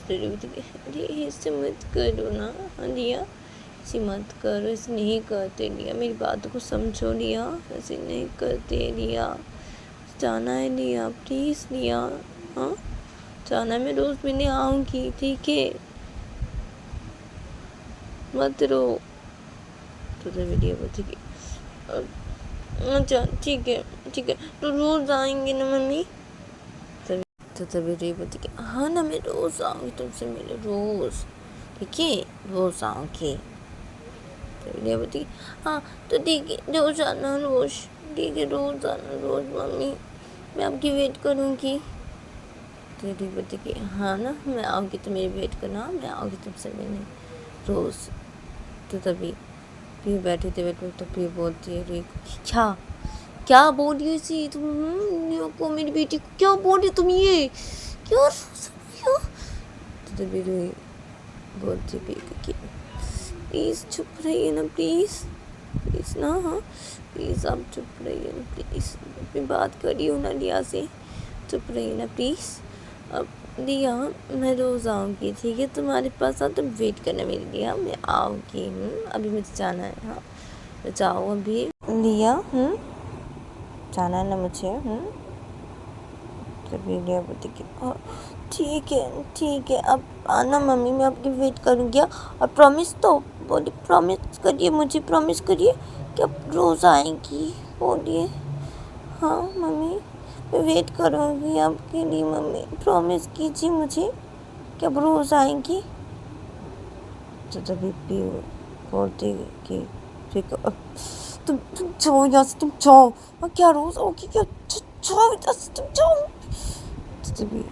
तो अरे ऐसे मत करो ना, हाँ लिया ऐसे मत करो, ऐसे नहीं करते लिया, मेरी बातों को समझो लिया, ऐसे नहीं करते लिया, जाना है लिया प्लीज़ लिया, हाँ जाना मैं रोज़ मिलने आऊँगी, ठीक है मत रो। तो तभी लिया बोलती कि अच्छा ठीक है तो रोज़ आएंगे ना मम्मी। तो तभी री बोलती कि हाँ ना मैं रोज़ आऊँगी तुमसे मिले, रोज़ ठीक है रोज़ आऊँगी। तो रिया बोलती हाँ तो ठीक है रोज़ आना, रोज़ ठीक है रोज़ आना, रोज़ मम्मी मैं आपकी वेट करूँगी। तो री बोलती कि हाँ ना मैं आऊँगी तो मेरी वेट करना, मैं आऊँगी तुमसे मिलने रोज़। तो तभी फिर बैठे थे तो फिर बोलती है री क्या बोल रही थी तुम को, मेरी बेटी को क्या बोल रही तुम, ये क्यों क्यों। तो तभी रोई बोलती कि प्लीज़ चुप रहिए ना, प्लीज़ ना, हाँ प्लीज़ आप चुप रहिए ना प्लीज़, मैं बात कर रही हूँ ना लिया से, चुप रहिए ना प्लीज़। अब लिया मैं रोज़ आऊँगी ठीक है तुम्हारे पास, हाँ तुम वेट करना मेरे लिए, हाँ मैं आऊँगी, अभी मुझे जाना है, हाँ जाओ अभी लिया, जाना है ना मुझे, तभी लिया बोलती कि ठीक है अब आना मम्मी, मैं आपकी वेट करूँगी, और प्रॉमिस तो बोली, प्रॉमिस करिए मुझे, प्रॉमिस करिए कि आप रोज़ आएंगी, बोलिए हाँ मम्मी मैं वेट करूँगी आपके लिए, मम्मी प्रॉमिस कीजिए मुझे कि आप रोज़ आएंगी। तो तभी भी बोलती कि तुम जाओ यहाँ से, तुम जाओ, और क्या रोज़ आओगी क्या, जाओ यहाँ से तुम जाओ। तो तभी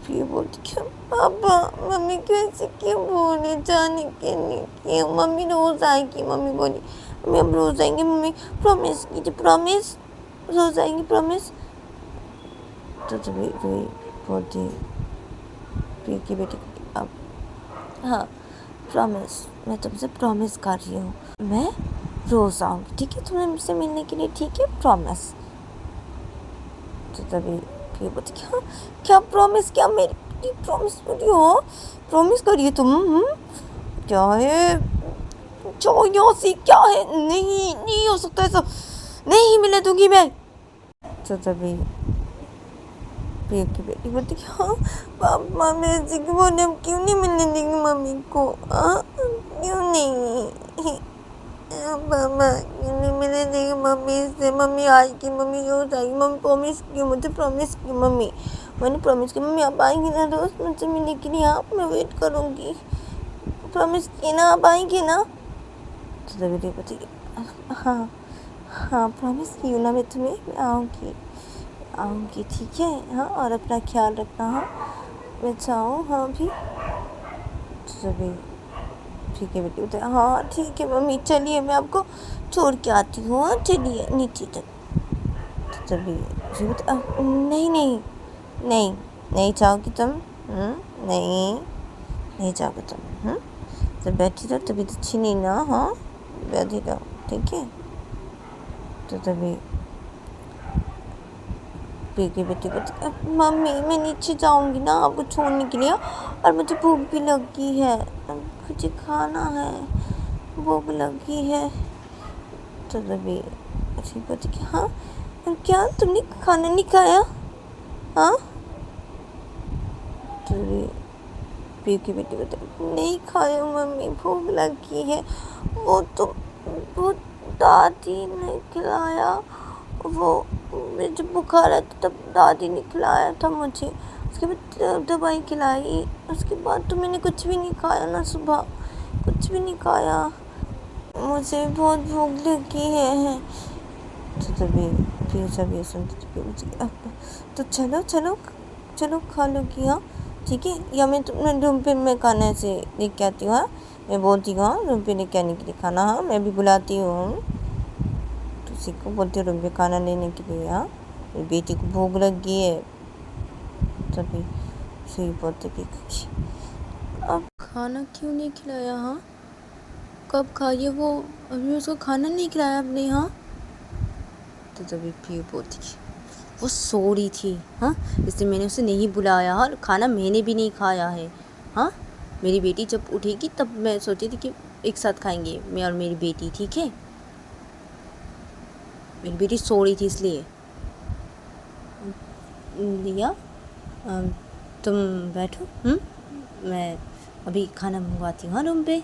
फिर बोलती क्यों पापा मम्मी कैसे क्यों बोले जाने के लिए, क्यों मम्मी रोज़ आएगी, मम्मी बोली मम्मी अब रोज़ आएंगे, मम्मी प्रॉमिस कीजिए, प्रॉमिस रोज़ आएंगी प्रॉमिस। तो तभी रोई बोलती फिर की बेटी अब हाँ प्रॉमिस, मैं तुमसे प्रॉमिस कर रही हूँ मैं रोज़ आऊँगी, ठीक है तुम्हें मुझसे मिलने के लिए, ठीक है प्रॉमिस। तो तभी फिर बोलती क्या प्रॉमिस, क्या मेरी प्रॉमिस बोली हो, प्रॉमिस करिए तुम, क्या है जाओ यहाँ से, क्या है, नहीं हो सकता ऐसा, नहीं मिलने दूंगी मैं। तो तभी प्रिया की बेटी बोलती हाँ पापा मैं क्यों बोले, हम क्यों नहीं मिलने देंगे मम्मी को, क्यों नहीं पापा क्यों नहीं मिलने देंगे मम्मी से, मम्मी आएगी, मम्मी रोज़ आएगी, मम्मी प्रॉमिस की, मुझे प्रॉमिस की मम्मी, मैंने प्रॉमिस की मम्मी आप आएंगी ना रोज़ मुझसे मिलने के लिए, आप मैं वेट करूँगी, प्रॉमिस की ना आप आएंगी ना। तो तभी री बोलती हाँ प्रॉमिस की हूँ ना मैं तुम्हें, मैं आऊँगी ठीक है, हाँ और अपना ख्याल रखना, हाँ मैं जाऊँ, हाँ भी। तो तभी ठीक है बेटी उधर, हाँ ठीक है मम्मी चलिए मैं आपको छोड़ के आती हूँ, हाँ चलिए नीचे तक। तो तभी नहीं नहीं चाहोगी तुम? नहीं, नहीं चाहोगे तुम? तो बैठी रहो, तबीयत अच्छी नहीं ना? हाँ, बैठी रहो, ठीक है। तो तभी की बेटी को, अब मम्मी मैं नीचे जाऊंगी ना आपको छोड़ने के लिए, और मुझे भूख भी लगी है, मुझे खाना है, भूख लगी है। तो तभी अच्छी बेटी की, हाँ क्या तुमने खाना नहीं खाया? हाँ, तो की बेटी को, नहीं खाया मम्मी, भूख लगी है। वो दादी ने खिलाया, वो मुझे जब बुखार आया था तब दादी ने खिलाया था मुझे, उसके बाद दवाई खिलाई, उसके बाद तो मैंने कुछ भी नहीं खाया ना, सुबह कुछ भी नहीं खाया, मुझे बहुत भूख लगी है। तो तभी फिर सब ये सुनते थे, तो चलो चलो चलो खा लो कि, हाँ ठीक है, या मैं तुम्हें रूम पे में खाना से लेके आती हूँ। हाँ, मैं बोलती हूँ हाँ रूम पे लेके आने के लिए खाना, हाँ मैं भी बुलाती हूँ, तो उसी को बोलती हूँ रूम पे खाना लेने के लिए। हाँ, मेरी बेटी को भूख लगी है। तभी सही बोलते कि अब खाना क्यों नहीं खिलाया? हाँ, कब खाइए वो, अभी उसको खाना नहीं खिलाया आपने? हाँ, तो तभी फिर बोलती वो सो रही थी, हाँ इसलिए मैंने उसे नहीं बुलाया, और खाना मैंने भी नहीं खाया है। हाँ, मेरी बेटी जब उठेगी तब मैं सोची थी कि एक साथ खाएंगे, मैं और मेरी बेटी, ठीक है। मेरी बेटी सो रही थी इसलिए। लिया, तुम बैठो, मैं अभी खाना मंगवाती हूँ। हाँ, रूम पे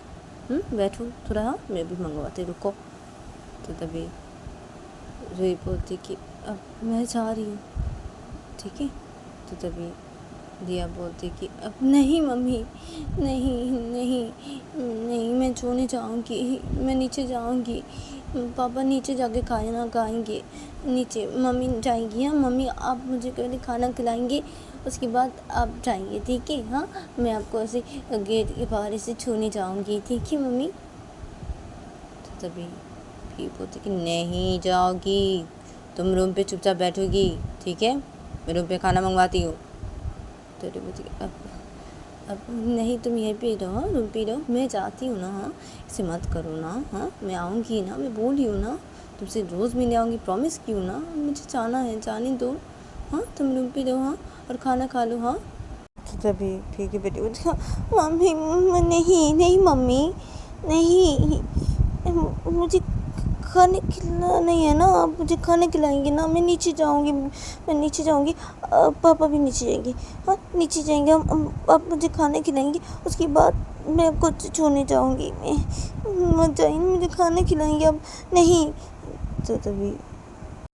बैठो थोड़ा, हाँ मैं भी मंगवाती, रुको। तो तभी रोई बोलती कि अब मैं जा रही हूँ, ठीक है। तो तभी दिया बोलती कि अब नहीं मम्मी, नहीं नहीं नहीं, मैं सोने जाऊँगी, मैं नीचे जाऊँगी, पापा नीचे जाके खाना खाएंगे, नीचे मम्मी जाएंगी। हाँ मम्मी, आप मुझे पहले खाना खिलाएंगे, उसके बाद आप जाएंगे, ठीक है। हाँ, मैं आपको ऐसे गेट के बाहर से छूने जाऊँगी, ठीक है मम्मी। तो तभी फिर बोलती कि नहीं जाओगी, तुम रूम पे चुपचाप बैठोगी, ठीक है, मैं रूम पे खाना मंगवाती हूँ। तो बोलती अब नहीं, तुम यहीं पे रहो, रूम पे रहो, मैं जाती हूँ ना। हाँ, ऐसे मत करो ना। हाँ, मैं आऊँगी ना, मैं बोली हूँ ना, तुमसे रोज़ मिलने आऊँगी, प्रॉमिस की हूँ ना, मुझे जाना है, जाने दो। हाँ, तुम रूम पे रहो, हाँ, और खाना खा लो। हाँ, तो तभी फिर की बेटी बोलती, मम्मी नहीं नहीं मम्मी नहीं, मुझे खाने खिलाना नहीं है ना, आप मुझे खाने खिलाएंगे ना, मैं नीचे जाऊंगी, मैं नीचे जाऊंगी, पापा भी नीचे जाएंगे। हाँ, नीचे जाएंगे हम, आप मुझे खाने खिलाएंगे, उसके बाद मैं कुछ छूने जाऊंगी, मैं मत जाइए, मुझे खाने खिलाएंगे अब नहीं। तो तभी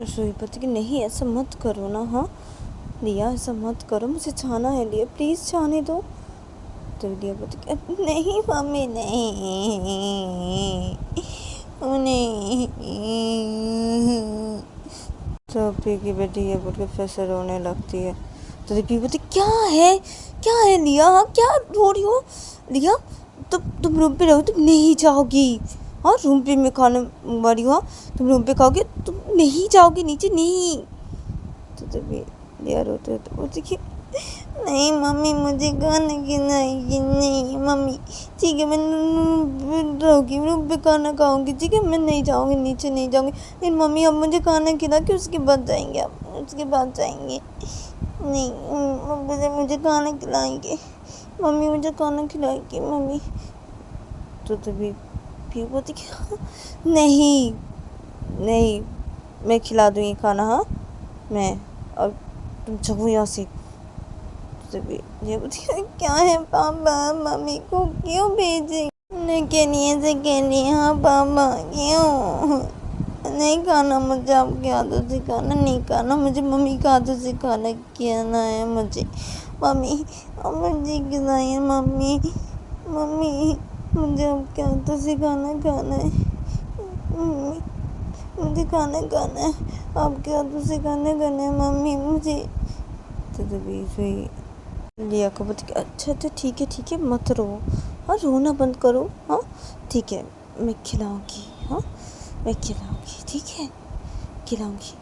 रसोई पति कि नहीं ऐसा मत करो ना। हाँ लिया, ऐसा मत करो, मुझे जाना है लिया, प्लीज़ जाने दो। तो लिया पति नहीं मम्मी नहीं नहीं। तो पी की बेटी ये बोल के फिर से रोने लगती है। तो दीपी बोलती क्या है लिया? हाँ, क्या रो रही हो लिया? तुम रूम पे रहो, तुम नहीं जाओगी। हाँ, रूम पे मैं खाना मंगवा रही हूँ, हाँ तुम रूम पे खाओगे, तुम नहीं जाओगी नीचे, नहीं। तो तभी लिया रोते तो बोलती कि नहीं मम्मी, मुझे खाना खिलाएगी नहीं मम्मी, ठीक है मैं रहूँगी, रूम पे खाना खाऊंगी, ठीक है, मैं नहीं जाऊँगी नीचे, नहीं जाऊँगी, लेकिन मम्मी अब मुझे खाना खिला के उसके बाद जाएंगे, आप उसके बाद जाएंगे। नहीं मुझे खाना खिलाएंगे मम्मी, मुझे खाना खिलाएगी मम्मी। तो तभी फिर बोलती कि नहीं नहीं, मैं खिला दूँगी खाना, हाँ मैं, और तुम चलो यहाँ से। तभी ये बोलती क्या है पापा, मम्मी को क्यों भेजे? से कह रही हाँ पापा क्यों नहीं खाना, मुझे आपके हाथों से खाना नहीं खाना, मुझे मम्मी के हाथों से खाना खिलाना है मुझे, मम्मी मुझे खिलाइए मम्मी, मम्मी मुझे आपके हाथों से खाना खाना है, मम्मी मुझे खाना खाना है, आपके हाथों से खाना खाना है मम्मी मुझे। तो तभी फिर लिया को बोलती अच्छा अच्छा ठीक है मत रो, हाँ रोना बंद करो, हाँ ठीक है मैं खिलाऊंगी, हाँ मैं खिलाऊंगी, ठीक है खिलाऊंगी।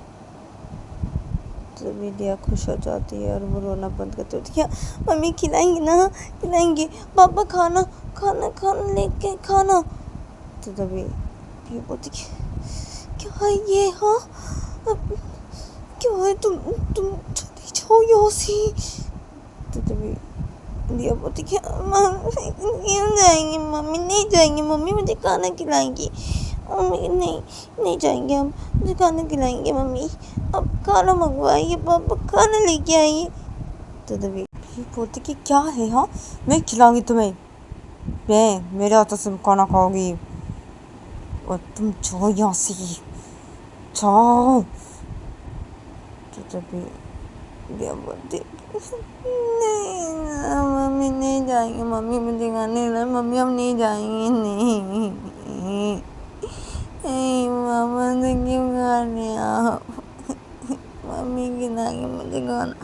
तभी दिया खुश हो जाती है और वो रोना बंद करती है। क्या मम्मी खिलाएंगे ना, खिलाएंगे, पापा खाना खाना खाना लेके खाना। तो तभी ये बोलती क्या है ये, हाँ क्या है, तुम चली जाओ यहाँ से। तो तभी दिया बोलती क्या मम्मी क्यों जाएंगे, मम्मी नहीं जाएंगे, मम्मी मुझे खाना खिलाएंगी, मम्मी नहीं जाएंगे हम, मुझे खाना खिलाएंगे मम्मी, अब खाना मंगवाइए, पापा खाना लेके आइए। तो तभी बोलती कि क्या है, हाँ मैं खिलाऊंगी तुम्हें, मैं मेरे हाथों से खाना खाओगी और तुम जाओ यहाँ से, जाओ। तो तभी दिया बोलती नहीं मम्मी नहीं जाएंगे, मम्मी मुझे खाने ला, मम्मी हम नहीं जाएंगे, नहीं मामा से क्यों खाने आप, मम्मी खिलाएंगे मुझे खाना,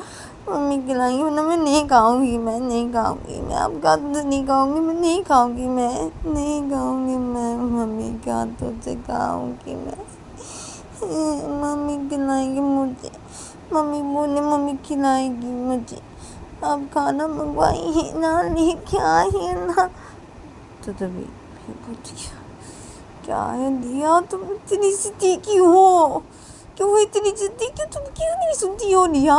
मम्मी खिलाएंगी वरना मैं नहीं खाऊंगी, मैं नहीं खाऊंगी, मैं आपके हाथों से नहीं खाऊंगी, मैं नहीं खाऊंगी, मैं नहीं खाऊंगी, मैं मम्मी के हाथों से खाऊंगी, मैं मम्मी खिलाएंगी मुझे, मम्मी बोले मम्मी खिलाएगी मुझे, आप खाना मंगवाइए ना, लेके आइए ना। तो तभी क्या है दिया, तुम इतनी जिद्दी क्यों हो, क्यों इतनी जिद्दी, क्यों तुम क्यों नहीं सुनती हो लिया।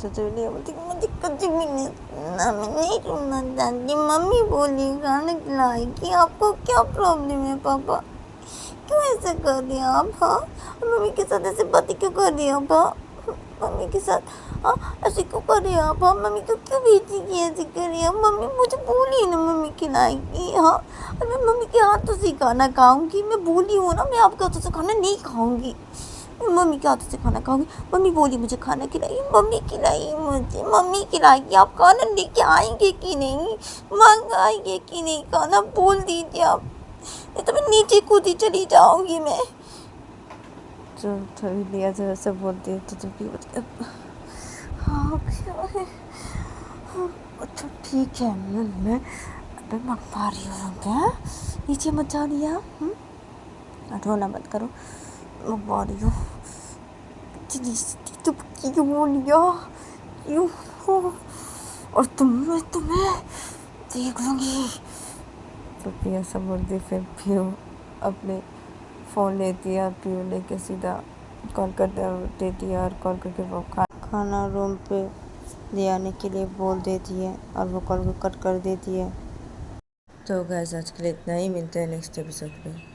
तो लिया बोलती मुझे कुछ भी नहीं सुनना, मैं नहीं सुनना चाहती, मम्मी बोली खाना खिलाएगी, आपको क्या प्रॉब्लम है पापा, क्यों ऐसे कर रही हैं आप, हाँ मम्मी के साथ ऐसे बातें क्यों कर रही हैं आप, हाँ मम्मी के साथ हाँ ऐसे क्यों कर रही हैं आप, हाँ मम्मी को क्यों भेजी कि ऐसे कर रही है, मम्मी मुझे बोली ना मम्मी खिलाएगी, हाँ और मैं मम्मी के हाथों से खाना खाऊंगी, मैं बोली हूँ ना मैं आपके हाथों से खाना नहीं खाऊंगी, मैं मम्मी के हाथों से खाना खाऊंगी, मम्मी बोली मुझे खाना खिलाइए, मम्मी खिलाइए मुझे, मम्मी खिलाएगी, आप खाना लेके आएंगे कि नहीं, मंगाएंगे कि नहीं खाना, बोल दीजिए आप, नहीं तो मैं नीचे कूदी चली जाऊंगी मैं। तो थोड़ी लिया जो ऐसे बोलती है तो तभी हाँ क्या है, अच्छा ठीक है मैं अबे मंगवा रही हूँ, क्या नीचे मत जा दिया, रोना मत करो, मंगवा रही हूँ, तुम क्यों लिया क्यों, और तुम्हें देख लूँगी। तो पिया सब बोलती, फिर पियो अपने फ़ोन लेती है, पियो लेके सीधा कॉल कर देती है और कॉल करके वो खाना रूम पे ले आने के लिए बोल देती है और वो कॉल को कट कर देती है। तो गाइस आज के लिए इतना ही, मिलते हैं नेक्स्ट एपिसोड में।